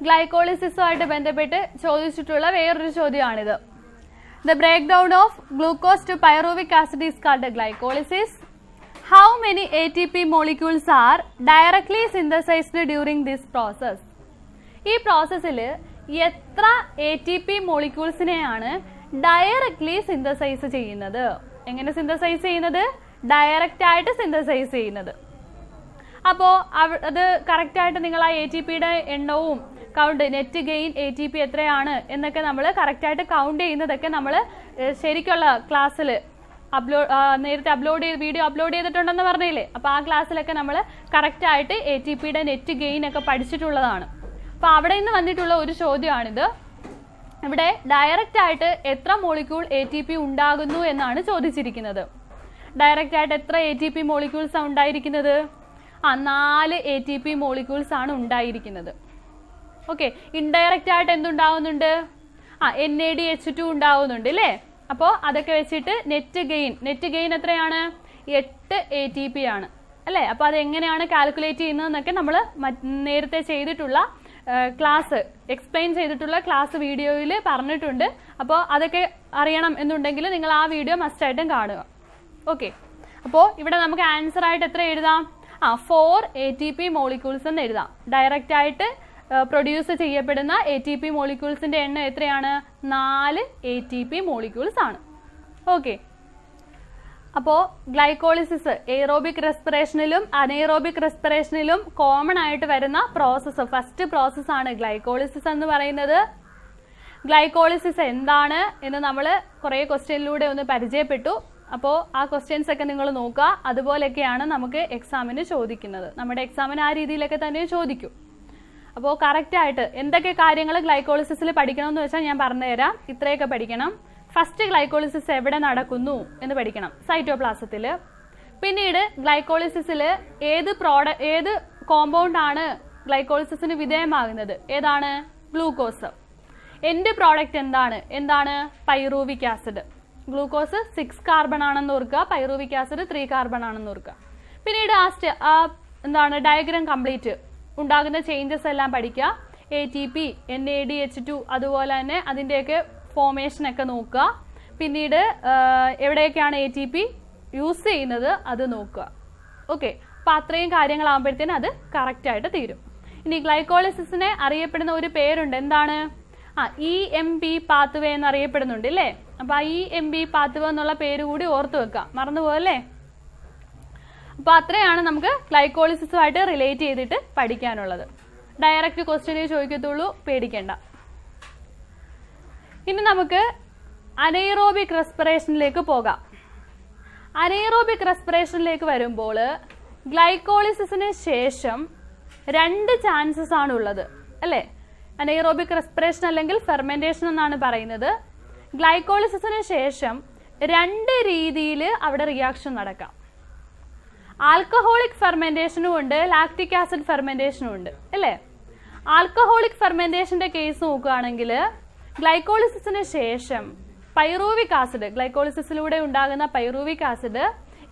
ഗ്ലൈക്കോളിസിസുമായിട്ട് ബന്ധപ്പെട്ട് ചോദിച്ചിട്ടുള്ള വേറൊരു ചോദ്യമാണിത്. The break down of glucose to pyruvic acid is called glycolysis. How many ATP molecules are directly synthesised during this process? ഈ പ്രോസസ്സിൽ എത്ര ATP മോളിക്യൂൾസിനെയാണ് ഡയറക്ട്ലി സിന്തസൈസ് ചെയ്യുന്നത്? എങ്ങനെ സിന്തസൈസ് ചെയ്യുന്നത്? ഡയറക്റ്റ് ആയിട്ട് സിന്തസൈസ് ചെയ്യുന്നത്. അപ്പോൾ അത് കറക്റ്റായിട്ട് നിങ്ങൾ ആ ATPയുടെ എണ്ണവും കൗണ്ട്, നെറ്റ് ഗെയിൻ ATP എത്രയാണ് എന്നൊക്കെ നമ്മൾ കറക്റ്റായിട്ട് കൗണ്ട് ചെയ്യുന്നതൊക്കെ നമ്മൾ ശരിക്കുള്ള ക്ലാസ്സിൽ നേരത്തെ വീഡിയോ അപ്ലോഡ് ചെയ്തിട്ടുണ്ടെന്ന് പറഞ്ഞില്ലേ? അപ്പോൾ ആ ക്ലാസ്സിലൊക്കെ നമ്മൾ കറക്റ്റായിട്ട് ATPയുടെ നെറ്റ് ഗെയിൻ ഒക്കെ പഠിച്ചിട്ടുള്ളതാണ്. അപ്പോൾ അവിടെ നിന്ന് വന്നിട്ടുള്ള ഒരു ചോദ്യമാണിത്. ഇവിടെ ഡയറക്റ്റ് ആയിട്ട് എത്ര മോളിക്യൂൾ ATP ഉണ്ടാകുന്നു എന്നാണ് ചോദിച്ചിരിക്കുന്നത്. ഡയറക്റ്റ് ആയിട്ട് എത്ര ATP മോളിക്യൂൾസ് ആണ് ഉണ്ടായിരിക്കുന്നത്? 4 ATP മോളിക്യൂൾസ് ആണ് ഉണ്ടായിരിക്കുന്നത്. ഓക്കെ, ഇൻഡയറക്റ്റ് ആയിട്ട് എന്തുണ്ടാവുന്നുണ്ട്? NADH2 ഉണ്ടാവുന്നുണ്ട് അല്ലേ? അപ്പോൾ അതൊക്കെ വെച്ചിട്ട് നെറ്റ് ഗെയിൻ എത്രയാണ്? 8 ATP ആണ് അല്ലേ? അപ്പോൾ അത് എങ്ങനെയാണ് കാൽക്കുലേറ്റ് ചെയ്യുന്നതെന്നൊക്കെ നമ്മൾ നേരത്തെ ചെയ്തിട്ടുള്ള ക്ലാസ്, എക്സ്പ്ലെയിൻ ചെയ്തിട്ടുള്ള ക്ലാസ് വീഡിയോയിൽ പറഞ്ഞിട്ടുണ്ട്. അപ്പോൾ അതൊക്കെ അറിയണം എന്നുണ്ടെങ്കിൽ നിങ്ങൾ ആ വീഡിയോ മസ്റ്റായിട്ടും കാണുക. ഓക്കെ, അപ്പോൾ ഇവിടെ നമുക്ക് ആൻസർ ആയിട്ട് എത്ര എഴുതാം? 4 ATP മോളിക്യൂൾസ് എന്ന് എഴുതാം. ഡയറക്റ്റ് ആയിട്ട് പ്രൊഡ്യൂസ് ചെയ്യപ്പെടുന്ന ATP മോളിക്യൂൾസിന്റെ എണ്ണം എത്രയാണ്? 4 ATP മോളിക്യൂൾസ് ആണ്. ഓക്കെ, അപ്പോൾ ഗ്ലൈക്കോളിസിസ് എയ്റോബിക് റെസ്പിറേഷനിലും അനൈറോബിക് റെസ്പിറേഷനിലും കോമൺ ആയിട്ട് വരുന്ന പ്രോസസ്സ്, ഫസ്റ്റ് പ്രോസസ്സാണ് ഗ്ലൈക്കോളിസിസ് എന്ന് പറയുന്നത്. ഗ്ലൈക്കോളിസിസ് എന്താണ് എന്ന് നമ്മൾ കുറേ ക്വസ്റ്റ്യനിലൂടെ ഒന്ന് പരിചയപ്പെട്ടു. അപ്പോൾ ആ ക്വസ്റ്റ്യൻസ് ഒക്കെ നിങ്ങൾ നോക്കുക. അതുപോലെയൊക്കെയാണ് നമുക്ക് എക്സാമിന് ചോദിക്കുന്നത്. നമ്മുടെ എക്സാമിന് ആ രീതിയിലൊക്കെ തന്നെ ചോദിക്കും. അപ്പോൾ കറക്റ്റായിട്ട് എന്തൊക്കെ കാര്യങ്ങൾ ഗ്ലൈക്കോളിസിസിൽ പഠിക്കണം എന്ന് വെച്ചാൽ ഞാൻ പറഞ്ഞുതരാം. ഇത്രയൊക്കെ പഠിക്കണം. ഫസ്റ്റ് ഗ്ലൈക്കോളിസിസ് എവിടെ നടക്കുന്നു എന്ന് പഠിക്കണം, സൈറ്റോപ്ലാസത്തിൽ. പിന്നീട് ഗ്ലൈക്കോളിസിസിൽ ഏത് കോമ്പൗണ്ട് ആണ് ഗ്ലൈക്കോളിസിസിന് വിധേയമാകുന്നത്? ഏതാണ്? ഗ്ലൂക്കോസ്. എൻഡ് പ്രോഡക്റ്റ് എന്താണ്? Pyruvic acid. ഗ്ലൂക്കോസ് 6 കാർബൺ ആണെന്ന് ഓർക്കുക, പൈറൂവിക് ആസിഡ് 3 കാർബൺ ആണെന്ന് ഓർക്കുക. പിന്നീട് ഡയഗ്രാം കംപ്ലീറ്റ് ഉണ്ടാകുന്ന ചേഞ്ചസ് എല്ലാം പഠിക്കുക. ATP, NADH2, അതുപോലെ തന്നെ അതിൻ്റെയൊക്കെ ഫോർമേഷനൊക്കെ നോക്കുക. പിന്നീട് എവിടെയൊക്കെയാണ് ATP യൂസ് ചെയ്യുന്നത് അത് നോക്കുക. ഓക്കെ, അപ്പം അത്രയും കാര്യങ്ങളാകുമ്പോഴത്തേനും അത് കറക്റ്റായിട്ട് തീരും. ഇനി ഗ്ലൈക്കോളിസിസിനെ അറിയപ്പെടുന്ന ഒരു പേരുണ്ട്. എന്താണ്? EMP പാത്വേ എന്നറിയപ്പെടുന്നുണ്ട് അല്ലേ? അപ്പം ആ EMP പാത്വേ എന്നുള്ള പേര് കൂടി ഓർത്ത് വെക്കുക, മറന്നുപോകല്ലേ? അപ്പോൾ അത്രയാണ് നമുക്ക് ഗ്ലൈക്കോളിസിസുമായിട്ട് റിലേറ്റ് ചെയ്തിട്ട് പഠിക്കാനുള്ളത്. ഡയറക്റ്റ് ക്വസ്റ്റ്യനെ ചോദിക്കത്തുള്ളൂ, പേടിക്കേണ്ട. ഇനി നമുക്ക് അനൈറോബിക് റെസ്പിറേഷനിലേക്ക് പോകാം. അനൈറോബിക് റെസ്പിറേഷനിലേക്ക് വരുമ്പോൾ ഗ്ലൈക്കോളിസിസിന് ശേഷം 2 ചാൻസസ് ആണ് ഉള്ളത് അല്ലേ? അനൈറോബിക് റെസ്പിറേഷൻ അല്ലെങ്കിൽ ഫെർമെന്റേഷൻ എന്നാണ് പറയുന്നത്. ഗ്ലൈക്കോളിസിസിന് ശേഷം 2 രീതിയിൽ അവിടെ റിയാക്ഷൻ നടക്കാം. ആൽക്കഹോളിക് ഫെർമെന്റേഷനും ഉണ്ട്, ലാക്റ്റിക് ആസിഡ് ഫെർമെന്റേഷനും ഉണ്ട് അല്ലേ? ആൽക്കഹോളിക് ഫെർമെന്റേഷന്റെ കേസ് നോക്കുകയാണെങ്കിൽ ഗ്ലൈക്കോളിസിസിന് ശേഷം പൈറൂവിക് ആസിഡ്, ഗ്ലൈക്കോളിസിസിലൂടെ ഉണ്ടാകുന്ന പൈറൂവിക് ആസിഡ്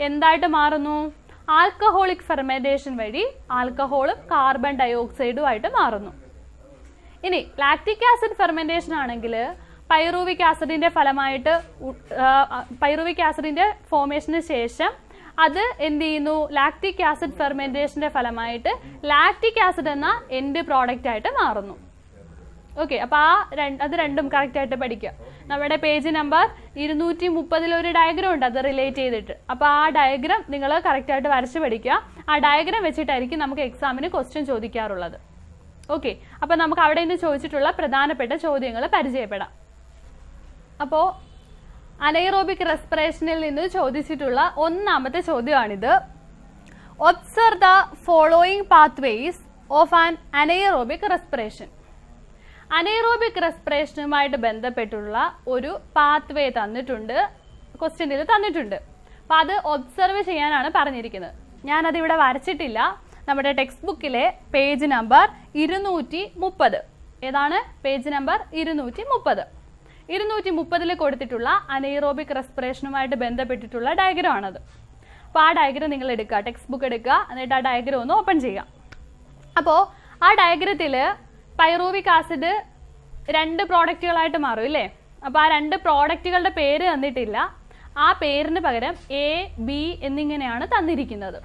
എന്തായിട്ട് മാറുന്നു? ആൽക്കഹോളിക് ഫെർമെന്റേഷൻ വഴി ആൽക്കഹോളും കാർബൺ ഡയോക്സൈഡും ആയിട്ട് മാറുന്നു. ഇനി ലാക്റ്റിക് ആസിഡ് ഫെർമെന്റേഷൻ ആണെങ്കിൽ പൈറൂവിക് ആസിഡിന്റെ ഫലമായിട്ട് പൈറൂവിക് ആസിഡിന്റെ ഫോർമേഷന് ശേഷം അത് എന്ത് ചെയ്യുന്നു? ലാക്റ്റിക് ആസിഡ് ഫെർമെന്റേഷന്റെ ഫലമായിട്ട് ലാക്റ്റിക് ആസിഡ് എന്ന എൻഡ് പ്രോഡക്റ്റ് ആയിട്ട് മാറുന്നു. ഓക്കെ, അപ്പൊ അത് രണ്ടും കറക്റ്റ് ആയിട്ട് പഠിക്കുക. നമ്മുടെ പേജ് നമ്പർ 230 ഒരു ഡയഗ്രാം ഉണ്ട് അത് റിലേറ്റ് ചെയ്തിട്ട്. അപ്പൊ ആ ഡയഗ്രാം നിങ്ങൾ കറക്റ്റ് ആയിട്ട് വരച്ച് പഠിക്കുക. ആ ഡയഗ്രാം വെച്ചിട്ടായിരിക്കും നമുക്ക് എക്സാമിന് ക്വസ്റ്റ്യൻ ചോദിക്കാറുള്ളത്. ഓക്കെ, അപ്പൊ നമുക്ക് അവിടെ നിന്ന് ചോദിച്ചിട്ടുള്ള പ്രധാനപ്പെട്ട ചോദ്യങ്ങൾ പരിചയപ്പെടാം. അപ്പോ അനൈറോബിക് റെസ്പിറേഷനിൽ നിന്ന് ചോദിച്ചിട്ടുള്ള ഒന്നാമത്തെ ചോദ്യമാണിത്. Observe the following pathways of an anaerobic respiration. Anaerobic റെസ്പിറേഷനുമായിട്ട് ബന്ധപ്പെട്ടുള്ള ഒരു പാത്വേ തന്നിട്ടുണ്ട്, ക്വസ്റ്റ്യനിൽ തന്നിട്ടുണ്ട്. അപ്പൊ അത് ഒബ്സർവ് ചെയ്യാനാണ് പറഞ്ഞിരിക്കുന്നത്. ഞാനത് ഇവിടെ വരച്ചിട്ടില്ല. നമ്മുടെ ടെക്സ്റ്റ് ബുക്കിലെ പേജ് നമ്പർ 230. ഏതാണ് പേജ് നമ്പർ 230? 230 കൊടുത്തിട്ടുള്ള അനൈറോബിക് റെസ്പിറേഷനുമായിട്ട് ബന്ധപ്പെട്ടിട്ടുള്ള ഡയഗ്രാം ആണത്. അപ്പോൾ ആ ഡയഗ്രാം നിങ്ങൾ എടുക്കുക, ടെക്സ്റ്റ് ബുക്ക് എടുക്കുക, എന്നിട്ട് ആ ഡയഗ്രാം ഒന്ന് ഓപ്പൺ ചെയ്യാം. അപ്പോൾ ആ ഡയഗ്രത്തിൽ പൈറൂവിക് ആസിഡ് 2 പ്രോഡക്റ്റുകളായിട്ട് മാറും ഇല്ലേ? അപ്പോൾ ആ 2 പ്രോഡക്റ്റുകളുടെ പേര് തന്നിട്ടില്ല. ആ പേരിന് പകരം എ, ബി എന്നിങ്ങനെയാണ് തന്നിരിക്കുന്നത്.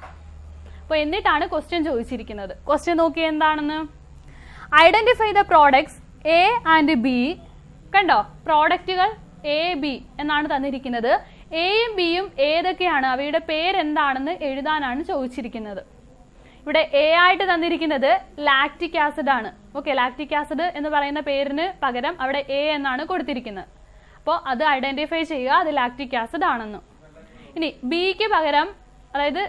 അപ്പോൾ എന്നിട്ടാണ് ക്വസ്റ്റ്യൻ ചോദിച്ചിരിക്കുന്നത്. ക്വസ്റ്റ്യൻ നോക്കി എന്താണെന്ന്. Identify the products A and B. കണ്ടോ, പ്രോഡക്റ്റുകൾ എ, ബി എന്നാണ് തന്നിരിക്കുന്നത്. എയും ബിയും ഏതൊക്കെയാണ്, അവയുടെ പേരെന്താണെന്ന് എഴുതാനാണ് ചോദിച്ചിരിക്കുന്നത്. ഇവിടെ എ ആയിട്ട് തന്നിരിക്കുന്നത് ലാക്റ്റിക് ആസിഡ് ആണ്. ഓക്കെ, ലാക്റ്റിക് ആസിഡ് എന്ന് പറയുന്ന പേരിന് പകരം അവിടെ എ എന്നാണ് കൊടുത്തിരിക്കുന്നത്. അപ്പോൾ അത് ഐഡന്റിഫൈ ചെയ്യുക, അത് ലാക്റ്റിക് ആസിഡ് ആണെന്ന്. ഇനി ബിക്ക് പകരം, അതായത്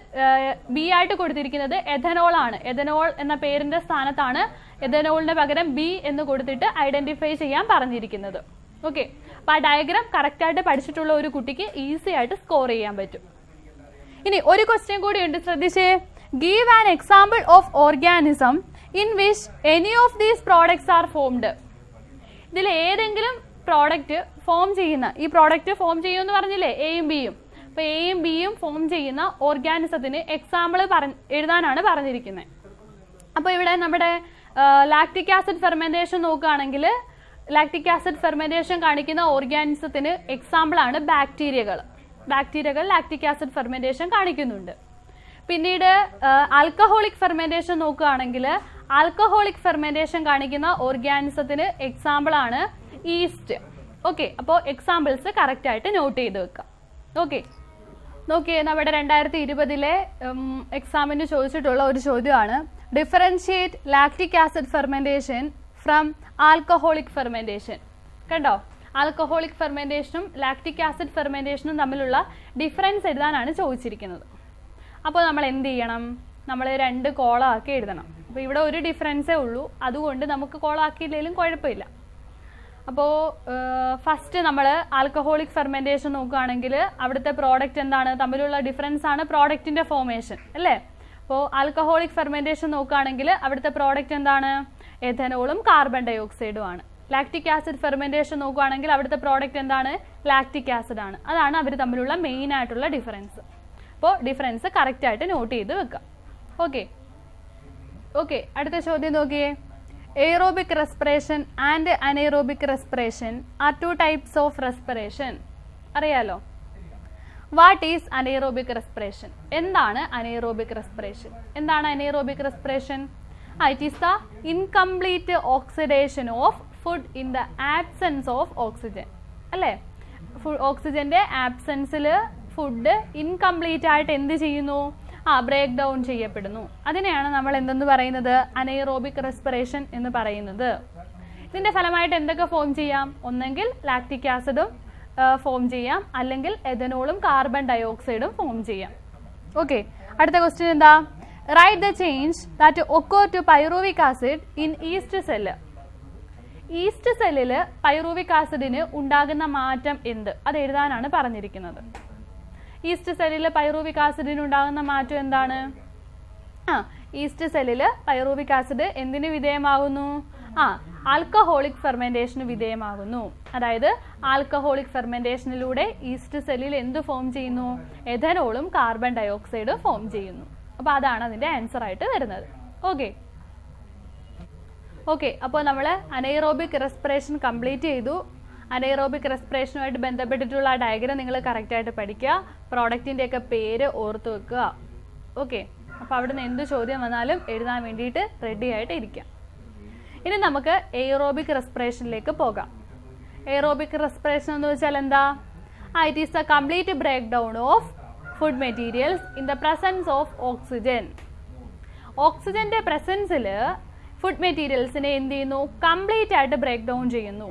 ബി ആയിട്ട് കൊടുത്തിരിക്കുന്നത് എഥനോൾ ആണ്. എഥനോൾ എന്ന പേരിന്റെ സ്ഥാനത്താണ് എഥനോളിന് പകരം ബി എന്ന് കൊടുത്തിട്ട് ഐഡന്റിഫൈ ചെയ്യാൻ പറഞ്ഞിരിക്കുന്നത്. ഓക്കെ, അപ്പൊ ആ ഡയഗ്രാം കറക്റ്റ് ആയിട്ട് പഠിച്ചിട്ടുള്ള ഒരു കുട്ടിക്ക് ഈസി ആയിട്ട് സ്കോർ ചെയ്യാൻ പറ്റും. ഇനി ഒരു ക്വസ്റ്റ്യൻ കൂടി ഉണ്ട്, ശ്രദ്ധിച്ചേ. Give an example of organism in which any of these products are formed. ഇതിൽ ഏതെങ്കിലും പ്രോഡക്റ്റ് ഫോം ചെയ്യുന്ന, ഈ പ്രോഡക്റ്റ് ഫോം ചെയ്യുമെന്ന് പറഞ്ഞില്ലേ എയും ബിയും. അപ്പൊ എയും ബിയും ഫോം ചെയ്യുന്ന ഓർഗാനിസത്തിന് എക്സാമ്പിൾ എഴുതാനാണ് പറഞ്ഞിരിക്കുന്നത്. അപ്പൊ ഇവിടെ നമ്മുടെ ലാക്റ്റിക് ആസിഡ് ഫെർമെന്റേഷൻ നോക്കുകയാണെങ്കിൽ ലാക്റ്റിക് ആസിഡ് ഫെർമെന്റേഷൻ കാണിക്കുന്ന ഓർഗാനിസത്തിന് എക്സാമ്പിൾ ആണ് ബാക്ടീരിയകൾ. ബാക്ടീരിയകൾ ലാക്റ്റിക് ആസിഡ് ഫെർമെന്റേഷൻ കാണിക്കുന്നുണ്ട്. പിന്നീട് ആൽക്കഹോളിക് ഫെർമെന്റേഷൻ നോക്കുകയാണെങ്കിൽ ആൽക്കഹോളിക് ഫെർമെന്റേഷൻ കാണിക്കുന്ന ഓർഗാനിസത്തിന് എക്സാമ്പിൾ ആണ് ഈസ്റ്റ്. ഓക്കെ, അപ്പോൾ എക്സാമ്പിൾസ് കറക്റ്റ് ആയിട്ട് നോട്ട് ചെയ്ത് വെക്കാം. ഓക്കെ, നോക്കിയേ, നമ്മുടെ 2020 എക്സാമിന് ചോദിച്ചിട്ടുള്ള ഒരു ചോദ്യമാണ്. Differentiate lactic acid fermentation from alcoholic fermentation. കണ്ടോ, ആൽക്കഹോളിക് ഫെർമെന്റേഷനും ലാക്റ്റിക് ആസിഡ് ഫെർമെന്റേഷനും തമ്മിലുള്ള ഡിഫറൻസ് എഴുതാനാണ് ചോദിച്ചിരിക്കുന്നത്. അപ്പോൾ നമ്മൾ എന്ത് ചെയ്യണം? നമ്മൾ 2 കോളാക്കി എഴുതണം. അപ്പോൾ ഇവിടെ ഒരു ഡിഫറൻസേ ഉള്ളൂ, അതുകൊണ്ട് നമുക്ക് കോളാക്കിയില്ലെങ്കിലും കുഴപ്പമില്ല. അപ്പോൾ ഫസ്റ്റ് നമ്മൾ ആൽക്കഹോളിക് ഫെർമെന്റേഷൻ നോക്കുകയാണെങ്കിൽ അവിടുത്തെ പ്രോഡക്റ്റ് എന്താണ്, തമ്മിലുള്ള ഡിഫറൻസ് ആണ് പ്രോഡക്റ്റിന്റെ ഫോർമേഷൻ അല്ലേ? അപ്പോൾ ആൽക്കഹോളിക് ഫെർമെന്റേഷൻ നോക്കുകയാണെങ്കിൽ അവിടുത്തെ പ്രോഡക്റ്റ് എന്താണ്, എഥനോളും കാർബൺ ഡയോക്സൈഡും ആണ്. ലാക്റ്റിക് ആസിഡ് ഫെർമെന്റേഷൻ നോക്കുകയാണെങ്കിൽ അവിടുത്തെ പ്രോഡക്റ്റ് എന്താണ്, ലാക്റ്റിക് ആസിഡ് ആണ്. അതാണ് അവർ തമ്മിലുള്ള മെയിൻ ആയിട്ടുള്ള ഡിഫറൻസ്. അപ്പോൾ ഡിഫറൻസ് കറക്റ്റ് ആയിട്ട് നോട്ട് ചെയ്ത് വെക്കാം. ഓക്കെ ഓക്കെ, അടുത്ത ചോദ്യം നോക്കിയേ. Aerobic respiration and anaerobic respiration are 2 types of respiration. അറിയാലോ. What is anaerobic respiration? എന്താണ് അനൈറോബിക് റെസ്പിറേഷൻ? എന്താണ് anaerobic respiration? It is the incomplete oxidation of food in the absence of oxygen അല്ലേ? ഓക്സിജന്റെ ആബ്സെൻസിൽ food incomplete ആയിട്ട് എന്ത് ചെയ്യുന്നു? Break down ചെയ്യപ്പെടുന്നു. അതിനെയാണ് നമ്മൾ എന്തെന്ന് പറയുന്നത്? അനൈറോബിക് റെസ്പിറേഷൻ എന്ന് പറയുന്നത്. ഇതിന്റെ ഫലമായിട്ട് എന്തൊക്കെ ഫോം ചെയ്യാം? ഒന്നെങ്കിൽ ലാക്റ്റിക് ആസിഡും ഫോം ചെയ്യാം, അല്ലെങ്കിൽ എഥനോളും കാർബൺ ഡയോക്സൈഡും ഫോം ചെയ്യാം. ഓക്കെ, അടുത്ത ക്വസ്റ്റ്യൻ എന്താ? Write the change that occur to pyruvic acid in yeast cell. Yeast സെല്ലിൽ പൈറൂവിക് ആസിഡിന് ഉണ്ടാകുന്ന മാറ്റം എന്ത്? അത് എഴുതാനാണ് പറഞ്ഞിരിക്കുന്നത്. ഈസ്റ്റ് സെല്ലിൽ പൈറൂവിക് ആസിഡിന് ഉണ്ടാകുന്ന മാറ്റം എന്താണ്? ഈസ്റ്റ് സെല്ലിൽ പൈറൂവിക് ആസിഡ് എന്തിനു വിധേയമാകുന്നു? ആൽക്കഹോളിക് ഫെർമെന്റേഷന് വിധേയമാകുന്നു. അതായത് ആൽക്കഹോളിക് ഫെർമെന്റേഷനിലൂടെ ഈസ്റ്റ് സെല്ലിൽ എന്ത് ഫോം ചെയ്യുന്നു? എഥനോളും കാർബൺ ഡയോക്സൈഡും ഫോം ചെയ്യുന്നു. അപ്പോൾ അതാണ് അതിൻ്റെ ആൻസർ ആയിട്ട് വരുന്നത്. ഓക്കെ, അപ്പോൾ നമ്മൾ അനൈറോബിക് റെസ്പിറേഷൻ കംപ്ലീറ്റ് ചെയ്തു. അനൈറോബിക് റെസ്പിറേഷനുമായിട്ട് ബന്ധപ്പെട്ടിട്ടുള്ള ആ ഡയഗ്രം നിങ്ങൾ കറക്റ്റായിട്ട് പഠിക്കുക. പ്രോഡക്റ്റിൻ്റെയൊക്കെ പേര് ഓർത്ത് വെക്കുക. ഓക്കെ, അപ്പോൾ അവിടെ നിന്ന് എന്ത് ചോദ്യം വന്നാലും എഴുതാൻ വേണ്ടിയിട്ട് റെഡി ആയിട്ട് ഇരിക്കാം. ഇനി നമുക്ക് എയ്റോബിക് റെസ്പിറേഷനിലേക്ക് പോകാം. എയ്റോബിക് റെസ്പിറേഷൻ എന്ന് വെച്ചാൽ എന്താ? It is the complete break down of food materials in the presence of oxygen. ഓക്സിജന്റെ പ്രസൻസിൽ ഫുഡ് മെറ്റീരിയൽസിനെ എന്ത് ചെയ്യുന്നു? കംപ്ലീറ്റ് ആയിട്ട് ബ്രേക്ക് ഡൗൺ ചെയ്യുന്നു.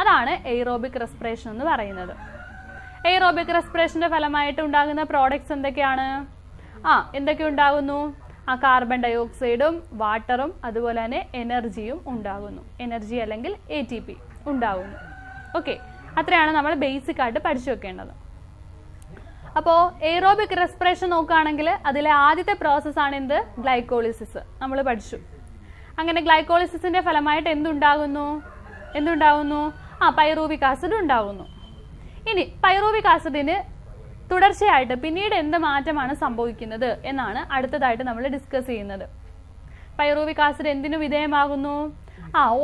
അതാണ് എയ്റോബിക് റെസ്പിറേഷൻ എന്ന് പറയുന്നത്. എയ്റോബിക് റെസ്പിറേഷന്റെ ഫലമായിട്ട് ഉണ്ടാകുന്ന പ്രോഡക്ട്സ് എന്തൊക്കെയാണ്? എന്തൊക്കെ ഉണ്ടാകുന്നു? കാർബൺ ഡയോക്സൈഡും വാട്ടറും അതുപോലെ തന്നെ എനർജിയും ഉണ്ടാകുന്നു. എനർജി അല്ലെങ്കിൽ ATP ഉണ്ടാകുന്നു. ഓക്കെ, അത്രയാണ് നമ്മൾ ബേസിക് ആയിട്ട് പഠിച്ചു വെക്കേണ്ടത്. അപ്പോൾ എയ്റോബിക് റെസ്പിറേഷൻ നോക്കുകയാണെങ്കിൽ അതിലെ ആദ്യത്തെ പ്രോസസ്സാണ് എന്ത്? ഗ്ലൈക്കോളിസിസ്. നമ്മൾ പഠിച്ചു. അങ്ങനെ ഗ്ലൈക്കോളിസിസിന്റെ ഫലമായിട്ട് എന്തുണ്ടാകുന്നു? പൈറൂവിക് ആസിഡ് ഉണ്ടാകുന്നു. ഇനി പൈറൂവിക് ആസിഡിന് തുടർച്ചയായിട്ട് പിന്നീട് എന്ത് മാറ്റമാണ് സംഭവിക്കുന്നത് എന്നാണ് അടുത്തതായിട്ട് നമ്മൾ ഡിസ്കസ് ചെയ്യുന്നത്. പൈറൂവിക് ആസിഡ് എന്തിനു വിധേയമാകുന്നു?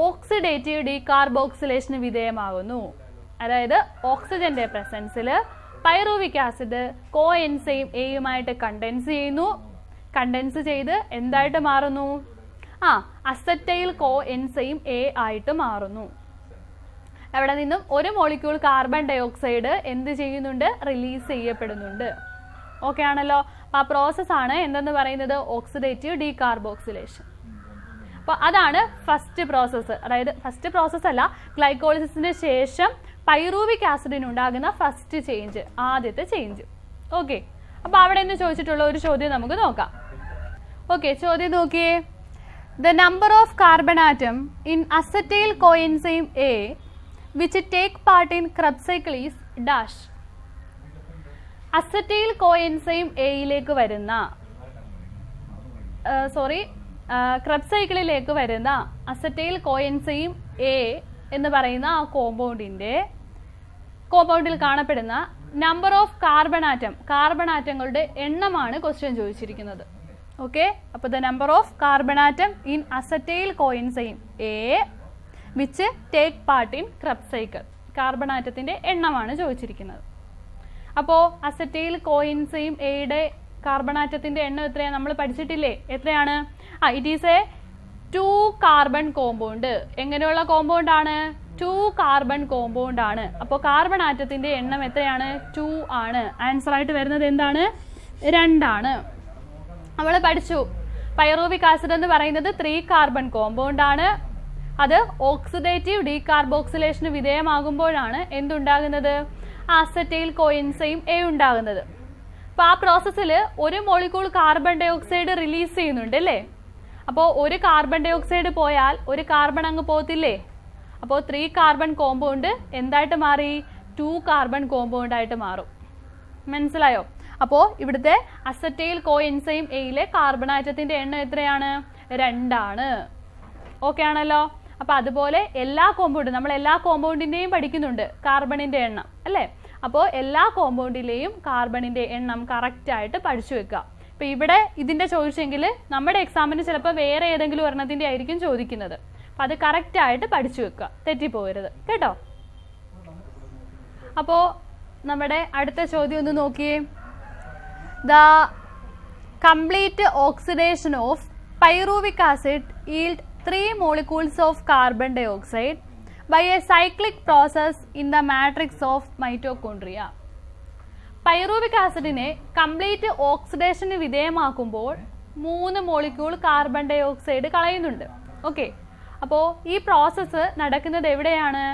ഓക്സിഡേറ്റീവ് ഡീകാർബോക്സിലേഷന് വിധേയമാകുന്നു. അതായത് ഓക്സിജന്റെ പ്രസൻസിൽ പൈറൂവിക് ആസിഡ് കോ എൻസൈം എയുമായിട്ട് കണ്ടൻസ് ചെയ്യുന്നു. കണ്ടൻസ് ചെയ്ത് എന്തായിട്ട് മാറുന്നു? അസറ്റൈൽ കോ എൻസൈം എ ആയിട്ട് മാറുന്നു. അവിടെ നിന്നും ഒരു മോളിക്യൂൾ കാർബൺ ഡയോക്സൈഡ് എന്ത് ചെയ്യുന്നുണ്ട്? റിലീസ് ചെയ്യപ്പെടുന്നുണ്ട്. ഓക്കെ ആണല്ലോ. ആ പ്രോസസ്സാണ് എന്തെന്ന് പറയുന്നത്? Oxidative decarboxylation. അപ്പോൾ അതാണ് ഫസ്റ്റ് പ്രോസസ്സ്. അതായത് ഫസ്റ്റ് പ്രോസസ്സ് അല്ല, ഗ്ലൈക്കോളിസിസിന് ശേഷം പൈറൂവിക് ആസിഡിനുണ്ടാകുന്ന ഫസ്റ്റ് ചേഞ്ച്, ആദ്യത്തെ ചേഞ്ച്. ഓക്കെ, അപ്പോൾ അവിടെ നിന്ന് ചോദിച്ചിട്ടുള്ള ഒരു ചോദ്യം നമുക്ക് നോക്കാം. ഓക്കെ, ചോദ്യം നോക്കിയേ. The number of carbon atom in acetyl coenzyme A which take part in Krebs cycle is dash. Acetyl coenzyme എയിലേക്ക് വരുന്ന ക്രെബ്സ് സൈക്കിളിലേക്ക് വരുന്ന അസറ്റൈൽ കോഎൻസൈം എ എന്ന് പറയുന്ന ആ കോമ്പൗണ്ടിൽ കാണപ്പെടുന്ന നമ്പർ ഓഫ് കാർബൺ ആറ്റങ്ങളുടെ എണ്ണമാണ് ക്വസ്റ്റ്യൻ ചോദിച്ചിരിക്കുന്നത്. ഓക്കെ, അപ്പോൾ the number of carbon atom in acetyl coenzyme A which take part in Krebs cycle. Carbon ആറ്റത്തിന്റെ എണ്ണമാണ് ചോദിച്ചിരിക്കുന്നത്. അപ്പോൾ അസറ്റൈൽ കോഎൻസൈം എയുടെ കാർബൺ ആറ്റത്തിന്റെ എണ്ണം എത്രയാണ്? നമ്മൾ പഠിച്ചിട്ടില്ലേ? എത്രയാണ്? It is a 2 carbon compound. എങ്ങനെയുള്ള കോമ്പൗണ്ട് ആണ്? 2 കാർബൺ കോമ്പൗണ്ട് ആണ്. അപ്പോൾ കാർബൺ ആറ്റത്തിന്റെ എണ്ണം എത്രയാണ്? 2 ആണ്. ആൻസർ ആയിട്ട് വരുന്നത് എന്താണ്? 2 ആണ്. നമ്മൾ പഠിച്ചു പൈറൂവിക് ആസിഡ് എന്ന് പറയുന്നത് 3 കാർബൺ കോമ്പൗണ്ട് ആണ്. അത് ഓക്സിഡേറ്റീവ് ഡീകാർബോക്സിലേഷന് വിധേയമാകുമ്പോഴാണ് എന്തുണ്ടാകുന്നത്? അസറ്റൈൽ കോഎൻസൈം എ ഉണ്ടാകുന്നത്. അപ്പോൾ ആ പ്രോസസ്സിൽ ഒരു മോളിക്യൂൾ കാർബൺ ഡയോക്സൈഡ് റിലീസ് ചെയ്യുന്നുണ്ട് അല്ലേ? അപ്പോൾ ഒരു കാർബൺ ഡയോക്സൈഡ് പോയാൽ ഒരു കാർബൺ അങ്ങ് പോകത്തില്ലേ? അപ്പോൾ 3 കാർബൺ കോമ്പൗണ്ട് എന്തായിട്ട് മാറി? 2 കാർബൺ കോമ്പൗണ്ട് ആയിട്ട് മാറും. മനസ്സിലായോ? അപ്പോൾ ഇവിടുത്തെ അസറ്റൈൽ കോഎൻസൈം എയിലെ കാർബൺ ആറ്റത്തിന്റെ എണ്ണം എത്രയാണ്? 2 ആണ്. ഓക്കെ ആണല്ലോ. അപ്പോൾ അതുപോലെ എല്ലാ കോമ്പൗണ്ടും, നമ്മൾ എല്ലാ കോമ്പൗണ്ടിന്റെയും പഠിക്കുന്നുണ്ട് കാർബണിന്റെ എണ്ണം അല്ലേ? അപ്പോൾ എല്ലാ കോമ്പൗണ്ടിലെയും കാർബണിന്റെ എണ്ണം കറക്റ്റ് ആയിട്ട് പഠിച്ചു വെക്കുക. അപ്പോൾ ഇവിടെ ഇതിന്റെ ചോദിച്ചെങ്കിൽ നമ്മുടെ എക്സാമിന് ചിലപ്പോൾ വേറെ ഏതെങ്കിലും ഒരെണ്ണത്തിന്റെ ആയിരിക്കും ചോദിക്കുന്നത്. അപ്പോൾ അത് കറക്റ്റ് ആയിട്ട് പഠിച്ചു വെക്കുക, തെറ്റിപ്പോകരുത് കേട്ടോ. അപ്പോൾ നമ്മുടെ അടുത്ത ചോദ്യം ഒന്ന് നോക്കിയേ. The complete oxidation of pyruvic acid yield 3 molecules of carbon dioxide by a cyclic process in the matrix of mitochondria. Pyruvic ആസിഡിനെ കംപ്ലീറ്റ് ഓക്സിഡേഷന് വിധേയമാക്കുമ്പോൾ 3 മോളിക്യൂൾ കാർബൺ ഡയോക്സൈഡ് കളയുന്നുണ്ട്. ഓക്കെ, അപ്പോൾ ഈ പ്രോസസ്സ് നടക്കുന്നത് എവിടെയാണ്?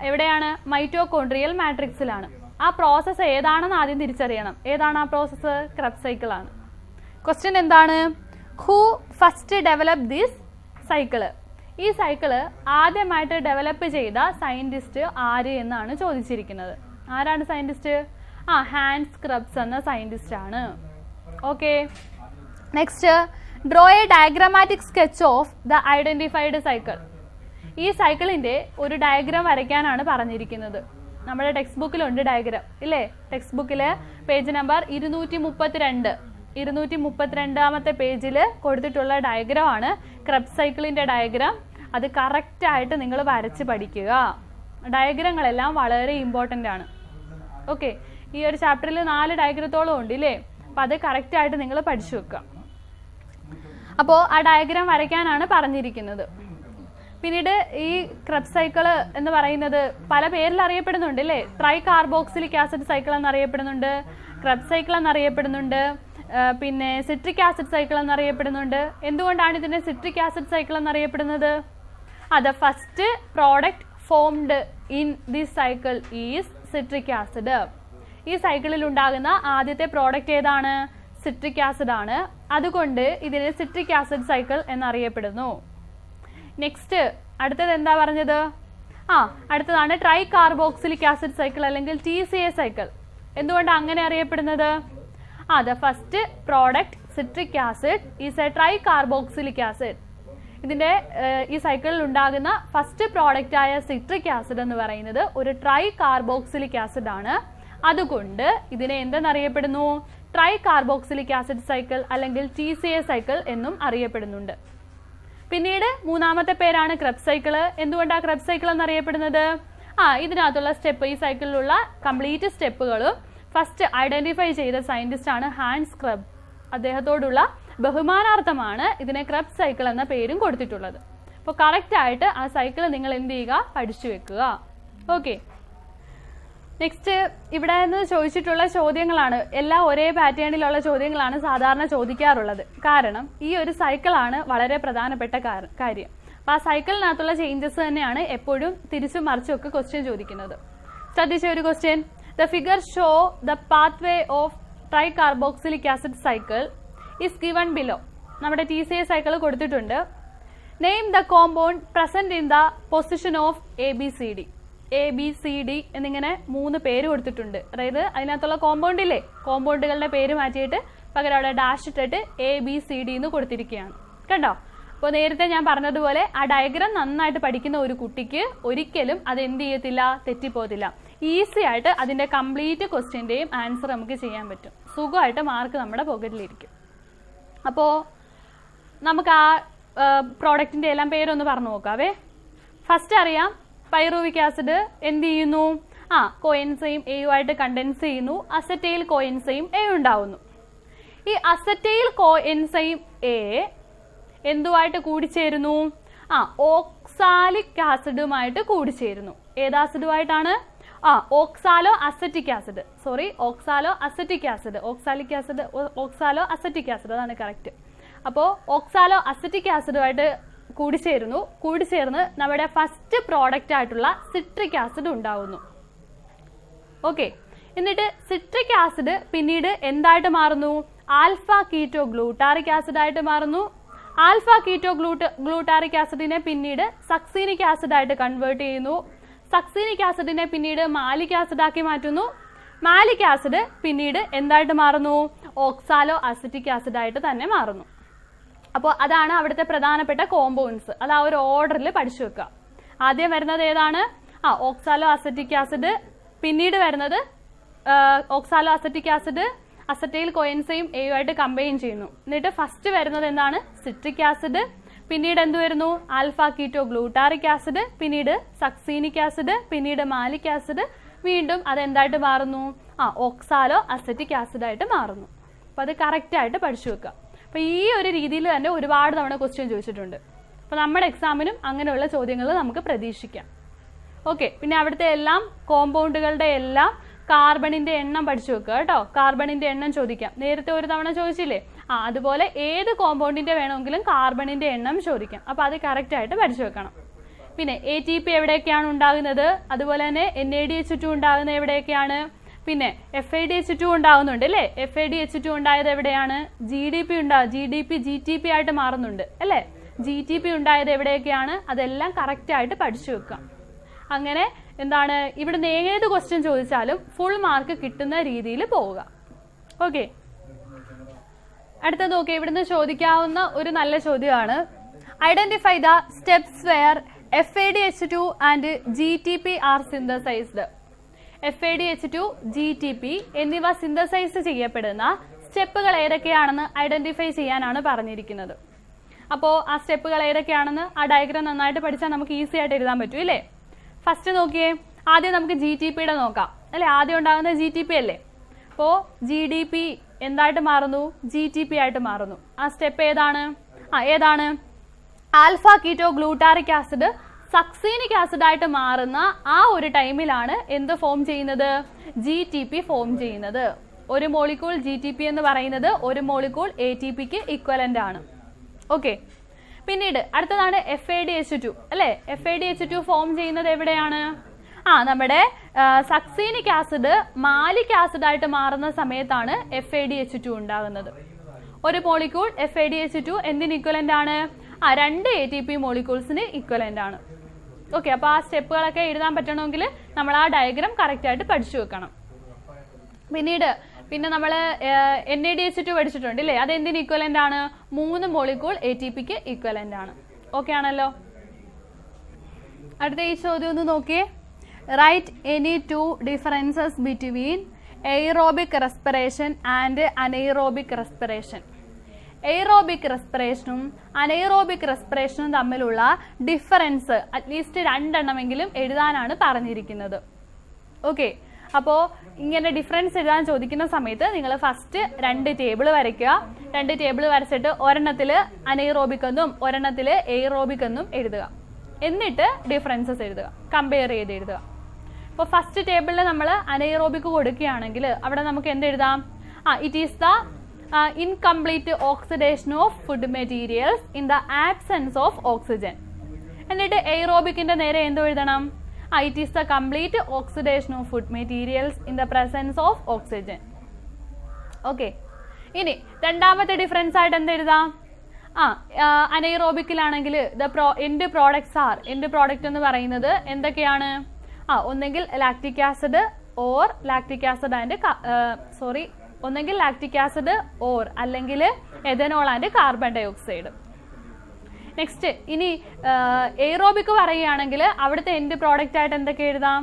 എവിടെയാണ്? മൈറ്റോകോൺട്രിയൽ മാട്രിക്സിലാണ്. ആ പ്രോസസ്സ് ഏതാണെന്ന് ആദ്യം തിരിച്ചറിയണം. ഏതാണ് ആ പ്രോസസ്സ്? ക്രെബ്സ് സൈക്കിൾ ആണ്. ക്വസ്റ്റ്യൻ എന്താണ്? Who first develop this cycle? ഈ സൈക്കിള് ആദ്യമായിട്ട് ഡെവലപ്പ് ചെയ്ത സയന്റിസ്റ്റ് ആര് എന്നാണ് ചോദിച്ചിരിക്കുന്നത്. ആരാണ് സയന്റിസ്റ്റ്? ഹാൻസ് ക്രെബ്സ് എന്ന സയന്റിസ്റ്റ് ആണ്. Okay, next, draw a diagrammatic sketch of the identified cycle. ഈ സൈക്കിളിന്റെ ഒരു ഡയഗ്രാം വരയ്ക്കാനാണ് പറഞ്ഞിരിക്കുന്നത്. നമ്മുടെ ടെക്സ്റ്റ് ബുക്കിലുണ്ട് ഡയഗ്രാം ഇല്ലേ? ടെക്സ്റ്റ് ബുക്കിൽ പേജ് നമ്പർ 232 പേജിൽ കൊടുത്തിട്ടുള്ള ഡയഗ്രാം ആണ് ക്രെബ്സ് സൈക്കിളിന്റെ ഡയഗ്രാം. അത് കറക്റ്റ് ആയിട്ട് നിങ്ങൾ വരച്ച് പഠിക്കുക. ഡയഗ്രങ്ങളെല്ലാം വളരെ ഇമ്പോർട്ടൻ്റ് ആണ്. ഓക്കെ, ഈ ഒരു ചാപ്റ്ററിൽ 4 ഡയഗ്രത്തോളം ഉണ്ട് ഇല്ലേ? അപ്പം അത് കറക്റ്റ് ആയിട്ട് നിങ്ങൾ പഠിച്ചു വെക്കുക. അപ്പോൾ ആ ഡയഗ്രാം വരയ്ക്കാനാണ് പറഞ്ഞിരിക്കുന്നത്. പിന്നീട് ഈ ക്രെബ്സ് സൈക്കിൾ എന്ന് പറയുന്നത് പല പേരിൽ അറിയപ്പെടുന്നുണ്ട് അല്ലേ? ട്രൈ കാർബോക്സിലിക് ആസിഡ് സൈക്കിൾ എന്നറിയപ്പെടുന്നുണ്ട്, ക്രെബ്സ് സൈക്കിൾ എന്നറിയപ്പെടുന്നുണ്ട്, പിന്നെ സിട്രിക് ആസിഡ് സൈക്കിൾ എന്നറിയപ്പെടുന്നുണ്ട്. എന്തുകൊണ്ടാണ് ഇതിനെ സിട്രിക് ആസിഡ് സൈക്കിൾ എന്നറിയപ്പെടുന്നത്? The first product formed in this cycle is citric acid. ഈ സൈക്കിളിൽ ഉണ്ടാകുന്ന ആദ്യത്തെ പ്രോഡക്റ്റ് ഏതാണ്? സിട്രിക് ആസിഡ് ആണ്. അതുകൊണ്ട് ഇതിനെ സിട്രിക് ആസിഡ് സൈക്കിൾ എന്നറിയപ്പെടുന്നു. നെക്സ്റ്റ്, അടുത്തത് എന്താ പറഞ്ഞത്? അടുത്തതാണ് ട്രൈ കാർബോക്സിലിക് ആസിഡ് സൈക്കിൾ അല്ലെങ്കിൽ TCA സൈക്കിൾ. എന്തുകൊണ്ടാണ് അങ്ങനെ അറിയപ്പെടുന്നത്? The first product citric acid is A try carboxylic acid. ഇതിന്റെ ഈ സൈക്കിളിൽ ഉണ്ടാകുന്ന ഫസ്റ്റ് പ്രോഡക്റ്റ് ആയ സിട്രിക് ആസിഡ് എന്ന് പറയുന്നത് ഒരു ട്രൈ കാർബോക്സിലിക് ആസിഡ് ആണ്. അതുകൊണ്ട് ഇതിനെ എന്തെന്നറിയപ്പെടുന്നു? ട്രൈ കാർബോക്സിലിക് ആസിഡ് സൈക്കിൾ അല്ലെങ്കിൽ TCA സൈക്കിൾ എന്നും അറിയപ്പെടുന്നുണ്ട്. പിന്നീട് മൂന്നാമത്തെ പേരാണ് ക്രെബ്സ് സൈക്കിൾ. എന്തുകൊണ്ടാണ് ക്രെബ്സ് സൈക്കിൾ എന്നറിയപ്പെടുന്നത്? ഇതിനകത്തുള്ള സ്റ്റെപ്പ്, ഈ സൈക്കിളിലുള്ള കംപ്ലീറ്റ് സ്റ്റെപ്പുകളും ഫസ്റ്റ് ഐഡന്റിഫൈ ചെയ്ത സയന്റിസ്റ്റ് ആണ് ഹാൻസ് ക്രെബ്. അദ്ദേഹത്തോടുള്ള ബഹുമാനാർത്ഥമാണ് ഇതിനെ ക്രെബ്സ് സൈക്കിൾ എന്ന പേരും കൊടുത്തിട്ടുള്ളത്. അപ്പോൾ കറക്റ്റ് ആയിട്ട് ആ സൈക്കിൾ നിങ്ങൾ എന്ത് ചെയ്യുക? പഠിച്ചു വെക്കുക. ഓക്കെ, നെക്സ്റ്റ്, ഇവിടെ നിന്ന് ചോദിച്ചിട്ടുള്ള ചോദ്യങ്ങളാണ് എല്ലാം ഒരേ പാറ്റേണിലുള്ള ചോദ്യങ്ങളാണ് സാധാരണ ചോദിക്കാറുള്ളത്. കാരണം ഈ ഒരു സൈക്കിളാണ് വളരെ പ്രധാനപ്പെട്ട കാര്യം. അപ്പോൾ ആ സൈക്കിളിനകത്തുള്ള ചേഞ്ചസ് തന്നെയാണ് എപ്പോഴും തിരിച്ചും മറിച്ചും ഒക്കെ ക്വസ്റ്റ്യൻ ചോദിക്കുന്നത്. ശ്രദ്ധിച്ച ഒരു question, the figure show the pathway of try carboxylic acid cycle is given below. നമ്മുടെ TCA സൈക്കിൾ കൊടുത്തിട്ടുണ്ട്. Name the compound present in the position of ABCD. ABCD എന്നിങ്ങനെ 3 പേര് കൊടുത്തിട്ടുണ്ട്. അതായത് അതിനകത്തുള്ള കോമ്പൗണ്ട് ഇല്ലേ, കോമ്പൗണ്ടുകളുടെ പേര് മാറ്റിയിട്ട് പകരം അവിടെ ഡാഷ് ഇട്ടിട്ട് ABCD എന്ന് കൊടുത്തിരിക്കുകയാണ്. കണ്ടോ? അപ്പോൾ നേരത്തെ ഞാൻ പറഞ്ഞതുപോലെ ആ ഡയഗ്രാം നന്നായിട്ട് പഠിക്കുന്ന ഒരു കുട്ടിക്ക് ഒരിക്കലും അത് എന്ത് ചെയ്യത്തില്ല? തെറ്റിപ്പോകത്തില്ല. ഈസി ആയിട്ട് അതിന്റെ കംപ്ലീറ്റ് ക്വസ്റ്റ്യന്റെയും ആൻസർ നമുക്ക് ചെയ്യാൻ പറ്റും. സുഖമായിട്ട് മാർക്ക് നമ്മുടെ പോക്കറ്റിലിരിക്കും. അപ്പോൾ നമുക്ക് ആ പ്രോഡക്റ്റിന്റെ എല്ലാം പേരൊന്ന് പറഞ്ഞു നോക്കാവേ. ഫസ്റ്റ് അറിയാം, പൈറൂവിക് ആസിഡ് എന്ത് ചെയ്യുന്നു? കോഎൻസൈം എയുമായിട്ട് കണ്ടൻസ് ചെയ്യുന്നു. അസറ്റൈൽ കോഎൻസൈം എ ഉണ്ടാവുന്നു. ഈ അസറ്റൈൽ കോഎൻസൈം എ എന്തുമായിട്ട് കൂടിച്ചേരുന്നു? ഓക്സാലിക് ആസിഡുമായിട്ട് കൂടിച്ചേരുന്നു. ഏത് ആസിഡുമായിട്ടാണ്? Oxaloacetic acid. Sorry, oxaloacetic acid. Oxalic acid, oxaloacetic acid, അതാണ് കറക്റ്റ്. അപ്പോൾ ഓക്സാലോ അസറ്റിക് ആസിഡുമായിട്ട് കൂടിച്ചേർന്ന് നമ്മുടെ ഫസ്റ്റ് പ്രോഡക്റ്റ് ആയിട്ടുള്ള സിട്രിക് ആസിഡ് ഉണ്ടാവുന്നു. ഓക്കെ, എന്നിട്ട് സിട്രിക് ആസിഡ് പിന്നീട് എന്തായിട്ട് മാറുന്നു? ആൽഫ കീറ്റോ ഗ്ലൂട്ടാറിക് ആസിഡ് ആയിട്ട് മാറുന്നു. ആൽഫ കീറ്റോ ഗ്ലൂട്ടാറിക് ആസിഡിനെ പിന്നീട് സക്സീനിക് ആസിഡ് ആയിട്ട് കൺവേർട്ട് ചെയ്യുന്നു. സക്സീനിക് ആസിഡിനെ പിന്നീട് മാലിക് ആസിഡ് ആക്കി മാറ്റുന്നു. മാലിക് ആസിഡ് പിന്നീട് എന്തായിട്ട് മാറുന്നു? ഓക്സാലോ അസറ്റിക് ആസിഡ് ആയിട്ട് തന്നെ മാറുന്നു. അപ്പോൾ അതാണ് അവിടുത്തെ പ്രധാനപ്പെട്ട കോമ്പൗണ്ട്സ്. അത് ആ ഒരു ഓർഡറിൽ പഠിച്ചു വെക്കുക. ആദ്യം വരുന്നത് ഏതാണ്? Oxaloacetic acid. പിന്നീട് വരുന്നത് oxaloacetic acid acetyl coenzyme എയുമായിട്ട് കമ്പൈൻ ചെയ്യുന്നു. എന്നിട്ട് ഫസ്റ്റ് വരുന്നത് എന്താണ്? Citric acid. പിന്നീട് എന്ത് വരുന്നു? Alpha ketoglutaric acid. പിന്നീട് സക്സീനിക് ആസിഡ്. പിന്നീട് മാലിക് ആസിഡ്. വീണ്ടും അതെന്തായിട്ട് മാറുന്നു? ഓക്സാലോ അസറ്റിക് ആസിഡ് ആയിട്ട് മാറുന്നു. അപ്പോൾ അത് കറക്റ്റ് ആയിട്ട് പഠിച്ചു വെക്കുക. അപ്പോൾ ഈ ഒരു രീതിയിൽ തന്നെ ഒരുപാട് തവണ ക്വസ്റ്റ്യൻ ചോദിച്ചിട്ടുണ്ട്. അപ്പോൾ നമ്മുടെ എക്സാമിനും അങ്ങനെയുള്ള ചോദ്യങ്ങൾ നമുക്ക് പ്രതീക്ഷിക്കാം. ഓക്കെ, പിന്നെ അവിടുത്തെ എല്ലാം കോമ്പൗണ്ടുകളുടെ എല്ലാം കാർബണിന്റെ എണ്ണം പഠിച്ചു വെക്കുക കേട്ടോ. കാർബണിന്റെ എണ്ണം ചോദിക്കാം. നേരത്തെ ഒരു തവണ ചോദിച്ചില്ലേ? അതുപോലെ ഏത് കോമ്പൗണ്ടിന്റെ വേണമെങ്കിലും കാർബണിന്റെ എണ്ണം ചോദിക്കാം. അപ്പോൾ അത് കറക്റ്റ് ആയിട്ട് പഠിച്ചു വെക്കണം. പിന്നെ ATP എവിടെയൊക്കെയാണ് ഉണ്ടാകുന്നത്, അതുപോലെ തന്നെ NADH2 ഉണ്ടാകുന്നത് എവിടെയൊക്കെയാണ്, പിന്നെ FADH2 ഉണ്ടാകുന്നുണ്ട് അല്ലേ. FADH2 ഉണ്ടായത് എവിടെയാണ്, GDP GTP ആയിട്ട് മാറുന്നുണ്ട് അല്ലേ. GTP ഉണ്ടായത് എവിടെയൊക്കെയാണ്, അതെല്ലാം കറക്റ്റ് ആയിട്ട് പഠിച്ചു വെക്കുക. അങ്ങനെ എന്താണ്, ഇവിടുന്ന് ഏത് ക്വസ്റ്റ്യൻ ചോദിച്ചാലും ഫുൾ മാർക്ക് കിട്ടുന്ന രീതിയിൽ പോവുക. ഓക്കെ, അടുത്തത് നോക്കി, ഇവിടുന്ന് ചോദിക്കാവുന്ന ഒരു നല്ല ചോദ്യമാണ്. Identify the steps where FADH2 and GTP are synthesized. FADH2, GTP എന്നിവ സിന്തസൈസ് ചെയ്യപ്പെടുന്ന സ്റ്റെപ്പുകൾ ഏതൊക്കെയാണെന്ന് ഐഡന്റിഫൈ ചെയ്യാനാണ് പറഞ്ഞിരിക്കുന്നത്. അപ്പോൾ ആ സ്റ്റെപ്പുകൾ ഏതൊക്കെയാണെന്ന് ആ ഡയഗ്രാം നന്നായിട്ട് പഠിച്ചാൽ നമുക്ക് ഈസി ആയിട്ട് എഴുതാൻ പറ്റും ഇല്ലേ. ഫസ്റ്റ് നോക്കിയേ, ആദ്യം നമുക്ക് GTPയുടെ നോക്കാം അല്ലെ. ആദ്യം ഉണ്ടാകുന്ന GTP അല്ലേ. അപ്പോൾ GDP എന്തായിട്ട് മാറുന്നു, GTP ആയിട്ട് മാറുന്നു. ആ സ്റ്റെപ്പ് ഏതാണ്, ഏതാണ്, alpha ketoglutaric acid succinic acid ആയിട്ട് മാറുന്ന ആ ഒരു ടൈമിലാണ് എന്ത് ഫോം ചെയ്യുന്നത്, GTP ഫോം ചെയ്യുന്നത്. ഒരു മോളിക്യൂൾ GTP എന്ന് പറയുന്നത് ഒരു മോളിക്യൂൾ ATPക്ക് ഇക്വലന്റ് ആണ്. ഓക്കെ, പിന്നീട് അടുത്തതാണ് FADH2 അല്ലെ. FADH2 ഫോം ചെയ്യുന്നത് എവിടെയാണ്, നമ്മുടെ സക്സീനിക് ആസിഡ് മാലിക് ആസിഡ് ആയിട്ട് മാറുന്ന സമയത്താണ് FADH2 ഉണ്ടാകുന്നത്. ഒരു മോളിക്യൂൾ FADH2 എന്തിന് ഇക്വലന്റ് ആണ്, 2 ATP മോളിക്യൂൾസിന് ഇക്വലന്റ് ആണ്. ഓക്കെ, അപ്പോൾ ആ സ്റ്റെപ്പുകളൊക്കെ എഴുതാൻ പറ്റണമെങ്കിൽ നമ്മൾ ആ ഡയഗ്രാം കറക്റ്റ് ആയിട്ട് പഠിച്ചു വെക്കണം. പിന്നെ നമ്മൾ NADH2 പഠിച്ചിട്ടുണ്ട് ഇല്ലേ. അത് എന്തിന് ഇക്വലന്റ് ആണ്, 3 മോളിക്യൂൾ ATPക്ക് ഇക്വലന്റ് ആണ്. ഓക്കെ ആണല്ലോ. അടുത്ത ഈ ചോദ്യം ഒന്ന് നോക്കിയേ. Write any 2 differences between aerobic respiration and anaerobic respiration. Aerobic റെസ്പിറേഷനും അനൈറോബിക് റെസ്പിറേഷനും തമ്മിലുള്ള ഡിഫറൻസ് അറ്റ്ലീസ്റ്റ് 2 എണ്ണമെങ്കിലും എഴുതാനാണ് പറഞ്ഞിരിക്കുന്നത്. ഓക്കെ, അപ്പോൾ ഇങ്ങനെ ഡിഫറൻസ് എഴുതാൻ ചോദിക്കുന്ന സമയത്ത് നിങ്ങൾ ഫസ്റ്റ് 2 ടേബിൾ വരയ്ക്കുക. 2 ടേബിൾ വരച്ചിട്ട് ഒരെണ്ണത്തിൽ അനൈറോബിക് എന്നും ഒരെണ്ണത്തിൽ എയ്റോബിക് എന്നും എഴുതുക. എന്നിട്ട് ഡിഫറൻസസ് എഴുതുക, കമ്പയർ ചെയ്ത് എഴുതുക. അപ്പോൾ ഫസ്റ്റ് ടേബിളിൽ നമ്മൾ അനൈറോബിക് കൊടുക്കുകയാണെങ്കിൽ അവിടെ നമുക്ക് എന്ത് എഴുതാം, it is the incomplete oxidation of food materials in the absence of oxygen. എന്നിട്ട് എയ്റോബിക്കിന്റെ നേരെ എന്തോ എഴുതണം, it is the complete oxidation of food materials in the presence of oxygen. Okay, ഇനി രണ്ടാമത്തെ ഡിഫറൻസ് ആയിട്ട് എന്ത് എഴുതാം, അനൈറോബിക്കിലാണെങ്കിൽ end products are, end product എന്ന് പറയുന്നത് എന്തൊക്കെയാണ്, ഒന്നെങ്കിൽ lactic acid or lactic acid and ഒന്നെങ്കിൽ ലാക്റ്റിക് ആസിഡ് ഓർ അല്ലെങ്കിൽ ethanol and carbon dioxide. Next ഇനി എയ്റോബിക് പറയുകയാണെങ്കിൽ അവിടുത്തെ എൻഡ് പ്രോഡക്റ്റ് ആയിട്ട് എന്തൊക്കെ എഴുതാം,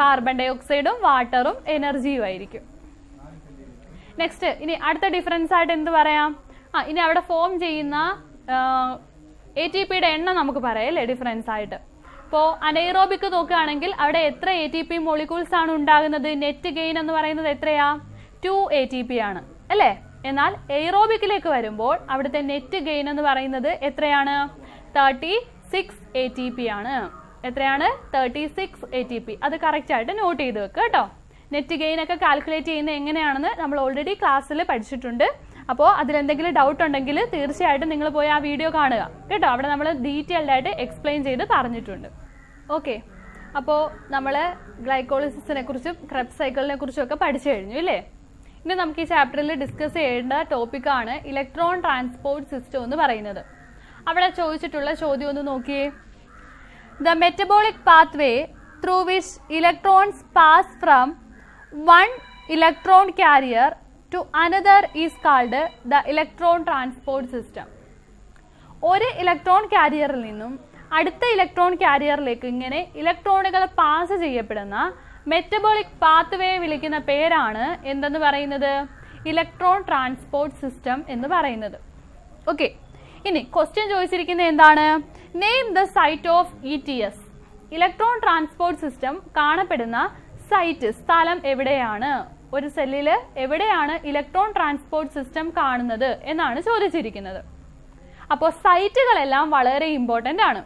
കാർബൺ ഡൈ ഓക്സൈഡും വാട്ടറും എനർജിയും ആയിരിക്കും. നെക്സ്റ്റ് ഇനി അടുത്ത ഡിഫറൻസ് ആയിട്ട് എന്ത് പറയാം, ഇനി അവിടെ ഫോം ചെയ്യുന്ന ATPയുടെ എണ്ണം നമുക്ക് പറയാം അല്ലേ ഡിഫറൻസ് ആയിട്ട്. ഇപ്പോൾ അനൈറോബിക് നോക്കുകയാണെങ്കിൽ അവിടെ എത്ര ATP മോളിക്യൂൾസ് ആണ് ഉണ്ടാകുന്നത്, നെറ്റ് ഗെയിൻ എന്ന് പറയുന്നത് എത്രയാ, 2 ATP ആണ് അല്ലേ. എന്നാൽ എയ്റോബിക്കിലേക്ക് വരുമ്പോൾ അവിടുത്തെ നെറ്റ് ഗെയിൻ എന്ന് പറയുന്നത് എത്രയാണ്, 36 ATP ആണ്. എത്രയാണ്, 36 ATP. അത് കറക്റ്റ് ആയിട്ട് നോട്ട് ചെയ്ത് വെക്കുക കേട്ടോ. നെറ്റ് ഗെയിൻ ഒക്കെ കാൽക്കുലേറ്റ് ചെയ്യുന്നത് എങ്ങനെയാണെന്ന് നമ്മൾ ഓൾറെഡി ക്ലാസ്സിൽ പഠിച്ചിട്ടുണ്ട്. അപ്പോൾ അതിലെന്തെങ്കിലും ഡൗട്ട് ഉണ്ടെങ്കിൽ തീർച്ചയായിട്ടും നിങ്ങൾ പോയി ആ വീഡിയോ കാണുക കേട്ടോ. അവിടെ നമ്മൾ ഡീറ്റെയിൽഡ് ആയിട്ട് എക്സ്പ്ലെയിൻ ചെയ്ത് പറഞ്ഞിട്ടുണ്ട്. ഓക്കെ, അപ്പോൾ നമ്മൾ ഗ്ലൈക്കോളിസിസിനെ കുറിച്ചും ക്രെബ്സ് സൈക്കിളിനെ കുറിച്ചും ഒക്കെ പഠിച്ചു കഴിഞ്ഞു അല്ലേ. ഇനി നമുക്ക് ഈ ചാപ്റ്ററിൽ ഡിസ്കസ് ചെയ്യേണ്ട ടോപ്പിക്കാണ് ഇലക്ട്രോൺ ട്രാൻസ്പോർട്ട് സിസ്റ്റം എന്ന് പറയുന്നത്. അവിടെ ചോദിച്ചിട്ടുള്ള ചോദ്യം ഒന്ന് നോക്കിയേ. The metabolic pathway through which electrons pass from one electron carrier to another is called the electron transport system. ഒരു ഇലക്ട്രോൺ കാരിയറിൽ നിന്നും അടുത്ത ഇലക്ട്രോൺ കാരിയറിലേക്ക് ഇങ്ങനെ ഇലക്ട്രോണുകൾ പാസ് ചെയ്യപ്പെടുന്ന മെറ്റബോളിക് പാത്വേ വിളിക്കുന്ന പേരാണ് എന്തെന്ന് പറയുന്നത്, ഇലക്ട്രോൺ ട്രാൻസ്പോർട്ട് സിസ്റ്റം എന്ന് പറയുന്നത്. ഓക്കെ, ഇനി ക്വസ്റ്റ്യൻ ചോദിച്ചിരിക്കുന്നത് എന്താണ്, name the site of ETS. Electron transport system കാണപ്പെടുന്ന സൈറ്റ്, സ്ഥലം എവിടെയാണ്, ഒരു സെല്ലിൽ എവിടെയാണ് ഇലക്ട്രോൺ ട്രാൻസ്പോർട്ട് സിസ്റ്റം കാണുന്നത് എന്നാണ് ചോദിച്ചിരിക്കുന്നത്. അപ്പോൾ സൈറ്റുകളെല്ലാം വളരെ ഇമ്പോർട്ടൻ്റ് ആണ്.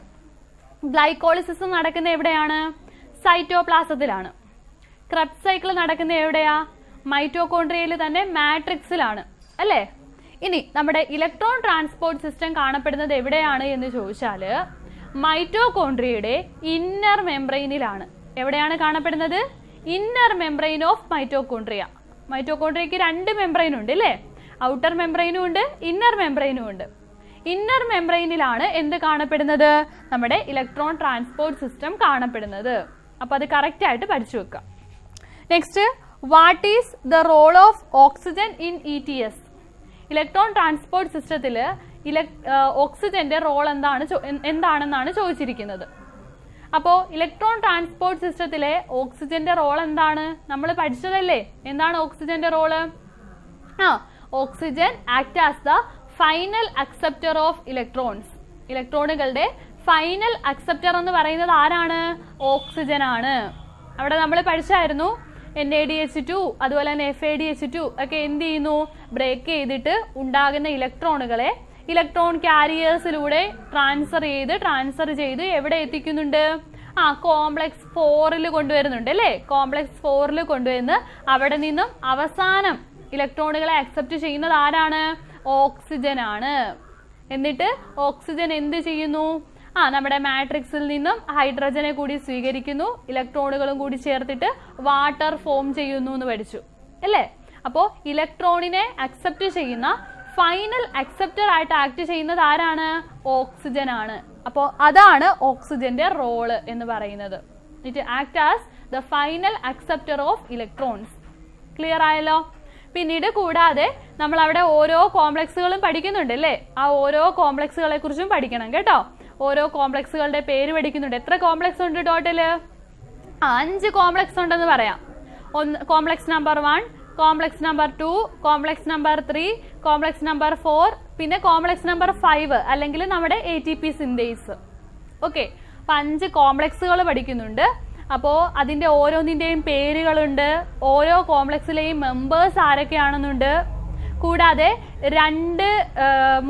ഗ്ലൈക്കോളിസിസ് നടക്കുന്ന എവിടെയാണ്, സൈറ്റോപ്ലാസത്തിലാണ്. ക്രെബ്സ് സൈക്കിൾ നടക്കുന്ന എവിടെയാ, മൈറ്റോകോൺട്രിയയിൽ തന്നെ മാട്രിക്സിലാണ് അല്ലേ. ഇനി നമ്മുടെ ഇലക്ട്രോൺ ട്രാൻസ്പോർട്ട് സിസ്റ്റം കാണപ്പെടുന്നത് എവിടെയാണ് എന്ന് ചോദിച്ചാൽ മൈറ്റോകോൺട്രിയയുടെ ഇന്നർ മെംബ്രെയിനിലാണ്. എവിടെയാണ് കാണപ്പെടുന്നത്? Inner membrane of mitochondria. മൈറ്റോകോൺട്രിയക്ക് 2 മെംബ്രെയിൻ ഉണ്ട് അല്ലേ? ഔട്ടർ മെംബ്രെയിനും ഉണ്ട്, ഇന്നർ മെംബ്രെയിനും ഉണ്ട്. ഇന്നർ മെംബ്രെയിനിലാണ് എന്ത് കാണപ്പെടുന്നത്? നമ്മുടെ ഇലക്ട്രോൺ ട്രാൻസ്പോർട്ട് സിസ്റ്റം കാണപ്പെടുന്നത്. അപ്പോൾ അത് കറക്റ്റ് ആയിട്ട് പഠിച്ചു വെക്കാം. Next, what is the role of oxygen in ETS? Electron transport സിസ്റ്റത്തിൽ ഓക്സിജന്റെ റോൾ എന്താണെന്നാണ് ചോദിച്ചിരിക്കുന്നത്. അപ്പോൾ ഇലക്ട്രോൺ ട്രാൻസ്പോർട്ട് സിസ്റ്റത്തിലെ ഓക്സിജന്റെ റോൾ എന്താണ്? നമ്മൾ പഠിച്ചതല്ലേ? എന്താണ് ഓക്സിജന്റെ role? Oxygen act as the final acceptor of electrons. ഇലക്ട്രോണുകളുടെ ഫൈനൽ അക്സെപ്റ്റർ എന്ന് പറയുന്നത് ആരാണ്? ഓക്സിജൻ ആണ്. അവിടെ നമ്മൾ പഠിച്ചായിരുന്നു NADH2 അതുപോലെ തന്നെ FADH2 ഒക്കെ എന്ത് ചെയ്യുന്നു? ബ്രേക്ക് ചെയ്തിട്ട് ഉണ്ടാകുന്ന ഇലക്ട്രോണുകളെ ഇലക്ട്രോൺ കാരിയേഴ്സിലൂടെ ട്രാൻസ്ഫർ ചെയ്ത് എവിടെ എത്തിക്കുന്നുണ്ട്? കോംപ്ലക്സ് 4 കൊണ്ടുവരുന്നുണ്ട് അല്ലേ? കോംപ്ലക്സ് 4 കൊണ്ടുവന്ന് അവിടെ നിന്നും അവസാനം ഇലക്ട്രോണുകളെ അക്സെപ്റ്റ് ചെയ്യുന്നത് ആരാണ്? ഓക്സിജൻ ആണ്. എന്നിട്ട് ഓക്സിജൻ എന്ത് ചെയ്യുന്നു? നമ്മുടെ മാട്രിക്സിൽ നിന്നും ഹൈഡ്രജനെ കൂടി സ്വീകരിക്കുന്നു, ഇലക്ട്രോണുകളും കൂടി ചേർത്തിട്ട് വാട്ടർ ഫോം ചെയ്യുന്നു എന്ന് പഠിച്ചു അല്ലേ? അപ്പോൾ ഇലക്ട്രോണിനെ അക്സെപ്റ്റ് ചെയ്യുന്ന ഫൈനൽ അക്സെപ്റ്റർ ആയിട്ട് ആക്ട് ചെയ്യുന്നത് ആരാണ്? ഓക്സിജൻ ആണ്. അപ്പോൾ അതാണ് ഓക്സിജന്റെ റോള് എന്ന് പറയുന്നത്. It act as the final acceptor of electrons. Clear ആയല്ലോ? പിന്നീട് കൂടാതെ നമ്മൾ അവിടെ ഓരോ കോംപ്ലക്സുകളും പഠിക്കുന്നുണ്ട് അല്ലേ? ആ ഓരോ കോംപ്ലക്സുകളെ കുറിച്ചും പഠിക്കണം കേട്ടോ. ഓരോ കോംപ്ലക്സുകളുടെ പേര് പഠിക്കുന്നുണ്ട്. എത്ര കോംപ്ലക്സ് ഉണ്ട് ടോട്ടല്? 5 കോംപ്ലക്സ് ഉണ്ടെന്ന് പറയാം. Complex number 1, complex number 2, complex number 3, complex number 4, പിന്നെ കോംപ്ലക്സ് നമ്പർ 5 അല്ലെങ്കിൽ നമ്മുടെ ATP സിന്തേസ്. ഓക്കെ, അപ്പൊ 5 കോംപ്ലക്സുകൾ പഠിക്കുന്നുണ്ട്. അപ്പോൾ അതിന്റെ ഓരോന്നിന്റെയും പേരുകളുണ്ട്, ഓരോ കോംപ്ലക്സിലെയും മെമ്പേഴ്സ് ആരൊക്കെയാണെന്നുണ്ട്. കൂടാതെ 2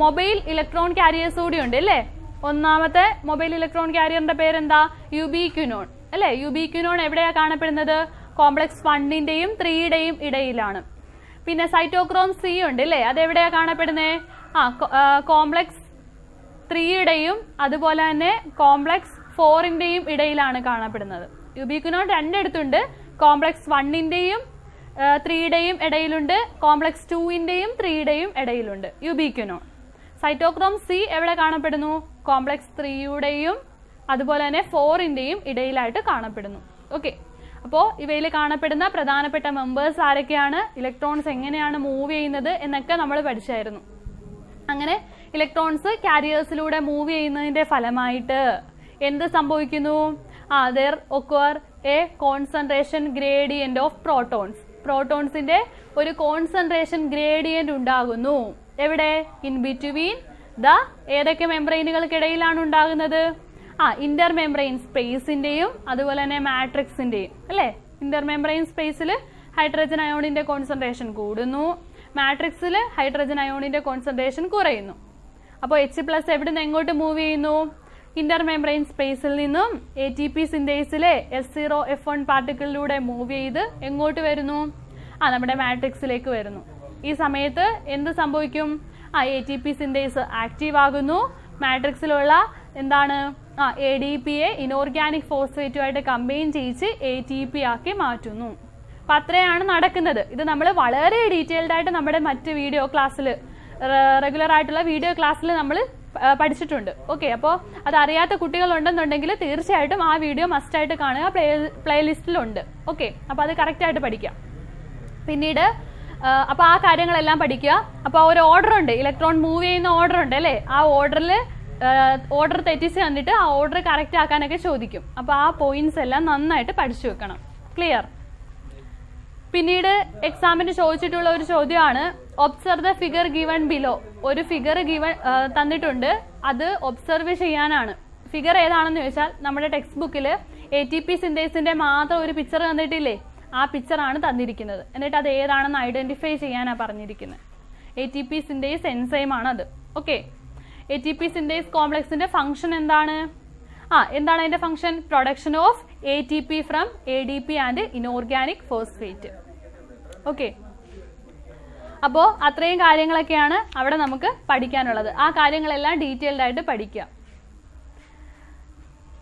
മൊബൈൽ ഇലക്ട്രോൺ കാരിയേഴ്സ് കൂടി ഉണ്ട് അല്ലേ? ഒന്നാമത്തെ മൊബൈൽ ഇലക്ട്രോൺ കാരിയറിന്റെ പേരെന്താ? യൂബിക്വിനോൺ അല്ലേ? യൂബിക്വിനോൺ എവിടെയാ കാണപ്പെടുന്നത്? കോംപ്ലക്സ് 1ന്റെയും 3യുടെയും ഇടയിലാണ്. പിന്നെ സൈറ്റോക്രോം C ഉണ്ട് അല്ലേ? അതെവിടെയാ കാണപ്പെടുന്നത്? കോംപ്ലക്സ് 3യുടെയും അതുപോലെ തന്നെ കോംപ്ലക്സ് 4ന്റെയും ഇടയിലാണ് കാണപ്പെടുന്നത്. യൂബിക്വിനോൺ 2 എടുത്തുണ്ട്. കോംപ്ലക്സ് 1ന്റെയും 3യുടെയും ഇടയിലുണ്ട്, കോംപ്ലക്സ് 2ന്റെയും 3യുടെയും ഇടയിലുണ്ട് യൂബിക്വിനോൺ. സൈറ്റോക്രോം C എവിടെ കാണപ്പെടുന്നു? കോംപ്ലക്സ് 3യുടെയും അതുപോലെ തന്നെ 4ന്റെയും ഇടയിലായിട്ട് കാണപ്പെടുന്നു. ഓക്കെ, അപ്പോൾ ഇവയിൽ കാണപ്പെടുന്ന പ്രധാനപ്പെട്ട മെമ്പേഴ്സ് ആരൊക്കെയാണ്, ഇലക്ട്രോൺസ് എങ്ങനെയാണ് മൂവ് ചെയ്യുന്നത് എന്നൊക്കെ നമ്മൾ പഠിച്ചായിരുന്നു. അങ്ങനെ ഇലക്ട്രോൺസ് കാരിയേഴ്സിലൂടെ മൂവ് ചെയ്യുന്നതിന്റെ ഫലമായിട്ട് എന്ത് സംഭവിക്കുന്നു? there occur a concentration gradient of protons. പ്രോട്ടോൺസിന്റെ ഒരു കോൺസെൻട്രേഷൻ ഗ്രേഡിയന്റ് ഉണ്ടാകുന്നു. എവിടെ? ഇൻ ബിറ്റ്വീൻ ദ ഏതൊക്കെ മെംബ്രെയിനുകൾക്കിടയിലാണ് ഉണ്ടാകുന്നത്? ഇന്റർ മെംബ്രെയിൻ സ്പേസിന്റെയും അതുപോലെ തന്നെ മാട്രിക്സിന്റെയും അല്ലെ? ഇന്റർ മെംബ്രെയിൻ സ്പേസിൽ ഹൈഡ്രജൻ അയോണിന്റെ കോൺസെൻട്രേഷൻ കൂടുന്നു, മാട്രിക്സിൽ ഹൈഡ്രജൻ അയോണിന്റെ കോൺസെൻട്രേഷൻ കുറയുന്നു. അപ്പോൾ H+ എവിടുന്ന് എങ്ങോട്ട് മൂവ് ചെയ്യുന്നു? ഇന്റർ മെംബ്രെയിൻ സ്പേസിൽ നിന്നും ATP സിന്തേസിലെ S0F1 പാർട്ടിക്കിളിലൂടെ മൂവ് ചെയ്ത് എങ്ങോട്ട് വരുന്നു? നമ്മുടെ മാട്രിക്സിലേക്ക് വരുന്നു. ഈ സമയത്ത് എന്ത് സംഭവിക്കും? ATP സിന്തേസ് ആക്റ്റീവ് ആകുന്നു. മാട്രിക്സിലുള്ള എന്താണ് ADPയെ ഇനോർഗാനിക് ഫോസ്ഫേറ്റുമായിട്ട് കമ്പൈൻ ചെയ്യിച്ച് ATP ആക്കി മാറ്റുന്നു. അപ്പൊ അത്രയാണ് നടക്കുന്നത്. ഇത് നമ്മൾ വളരെ ഡീറ്റെയിൽഡ് ആയിട്ട് നമ്മുടെ മറ്റ് വീഡിയോ ക്ലാസ്സിൽ, റെഗുലർ ആയിട്ടുള്ള വീഡിയോ ക്ലാസ്സിൽ നമ്മൾ പഠിച്ചിട്ടുണ്ട്. ഓക്കെ, അപ്പോൾ അത് അറിയാത്ത കുട്ടികളുണ്ടെന്നുണ്ടെങ്കിൽ തീർച്ചയായിട്ടും ആ വീഡിയോ മസ്റ്റായിട്ട് കാണുക, പ്ലേലിസ്റ്റിലുണ്ട്. ഓക്കെ, അപ്പോൾ അത് കറക്റ്റായിട്ട് പഠിക്കാം. പിന്നീട് അപ്പോൾ ആ കാര്യങ്ങളെല്ലാം പഠിക്കുക. അപ്പോൾ ഒരു ഓർഡർ ഉണ്ട്, ഇലക്ട്രോൺ മൂവ് ചെയ്യുന്ന ഓർഡർ ഉണ്ട് അല്ലേ? ആ ഓർഡർ തെറ്റിച്ച് കണ്ടിട്ട് ആ ഓർഡർ കറക്റ്റ് ആക്കാനൊക്കെ ചോദിക്കും. അപ്പോൾ ആ പോയിന്റ്സ് എല്ലാം നന്നായിട്ട് പഠിച്ചു വെക്കണം. ക്ലിയർ? പിന്നീട് എക്സാമിന് ചോദിച്ചിട്ടുള്ള ഒരു ചോദ്യമാണ് observe the figure given below. ഒരു ഫിഗർ തന്നിട്ടുണ്ട്, അത് ഒബ്സർവ് ചെയ്യാനാണ്. ഫിഗർ ഏതാണെന്ന് ചോദിച്ചാൽ നമ്മുടെ ടെക്സ്റ്റ് ബുക്കിൽ ATP സിന്തേസിന്റെ മാത്രം ഒരു പിക്ചർ തന്നിട്ടില്ലേ? ആ പിക്ചറാണ് തന്നിരിക്കുന്നത്. എന്നിട്ട് അത് ഏതാണെന്ന് ഐഡന്റിഫൈ ചെയ്യാനാണ് പറഞ്ഞിരിക്കുന്നത്. ATP സിന്തേസ് എൻസൈം ആണ് അത്. ഓക്കെ, ATP സിന്തേസ് കോംപ്ലക്സിന്റെ ഫംഗ്ഷൻ എന്താണ്? എന്താണ് അതിന്റെ function? Production of ATP from ADP and inorganic phosphate. Okay, അപ്പോൾ അത്രയും കാര്യങ്ങളൊക്കെയാണ് അവിടെ നമുക്ക് പഠിക്കാനുള്ളത്. ആ കാര്യങ്ങളെല്ലാം ഡീറ്റെയിൽഡ് ആയിട്ട് പഠിക്കുക.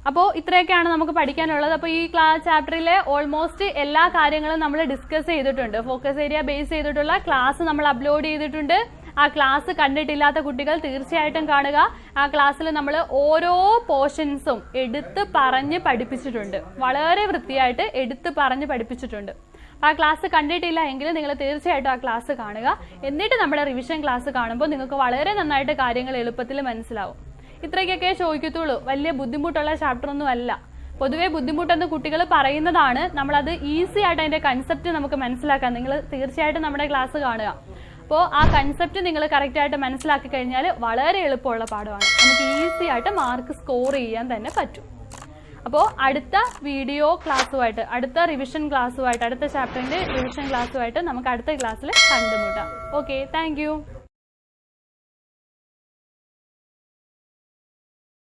അപ്പോൾ ഇത്രയൊക്കെയാണ് നമുക്ക് പഠിക്കാനുള്ളത്. അപ്പോൾ ഈ ചാപ്റ്ററിലെ ഓൾമോസ്റ്റ് എല്ലാ കാര്യങ്ങളും നമ്മൾ ഡിസ്കസ് ചെയ്തിട്ടുണ്ട്. ഫോക്കസ് ഏരിയ ബേസ് ചെയ്തിട്ടുള്ള ക്ലാസ് നമ്മൾ അപ്ലോഡ് ചെയ്തിട്ടുണ്ട്. ആ ക്ലാസ് കണ്ടിട്ടില്ലാത്ത കുട്ടികൾ തീർച്ചയായിട്ടും കാണുക. ആ ക്ലാസ്സിൽ നമ്മൾ ഓരോ പോർഷൻസും എടുത്ത് പറഞ്ഞ് പഠിപ്പിച്ചിട്ടുണ്ട്. വളരെ വൃത്തിയായിട്ട് എടുത്ത് പറഞ്ഞ് പഠിപ്പിച്ചിട്ടുണ്ട്. ആ ക്ലാസ് കണ്ടിട്ടില്ല എങ്കിൽ നിങ്ങൾ തീർച്ചയായിട്ടും ആ ക്ലാസ് കാണുക. എന്നിട്ട് നമ്മുടെ റിവിഷൻ ക്ലാസ് കാണുമ്പോൾ നിങ്ങൾക്ക് വളരെ നന്നായിട്ട് കാര്യങ്ങൾ എളുപ്പത്തിൽ മനസ്സിലാവും. ഇത്രയ്ക്കൊക്കെ ചോദിക്കത്തുള്ളൂ. വലിയ ബുദ്ധിമുട്ടുള്ള ചാപ്റ്റർ ഒന്നും അല്ല. പൊതുവെ ബുദ്ധിമുട്ടെന്ന് കുട്ടികൾ പറയുന്നതാണ്. നമ്മളത് ഈസി ആയിട്ട് അതിന്റെ കൺസെപ്റ്റ് നമുക്ക് മനസ്സിലാക്കാം. നിങ്ങൾ തീർച്ചയായിട്ടും നമ്മുടെ ക്ലാസ് കാണുക. അപ്പോൾ ആ കൺസെപ്റ്റ് നിങ്ങൾ കറക്റ്റായിട്ട് മനസ്സിലാക്കി കഴിഞ്ഞാൽ വളരെ എളുപ്പമുള്ള പാഠമാണ്. നമുക്ക് ഈസി ആയിട്ട് മാർക്ക് സ്കോർ ചെയ്യാൻ തന്നെ പറ്റും. അപ്പോൾ അടുത്ത വീഡിയോ ക്ലാസ്സുമായിട്ട്, അടുത്ത റിവിഷൻ ക്ലാസ്സുമായിട്ട്, അടുത്ത ചാപ്റ്ററിന്റെ റിവിഷൻ ക്ലാസ്സുമായിട്ട് നമുക്ക് അടുത്ത ക്ലാസ്സിൽ കണ്ടുമുട്ടാം. Okay, thank you.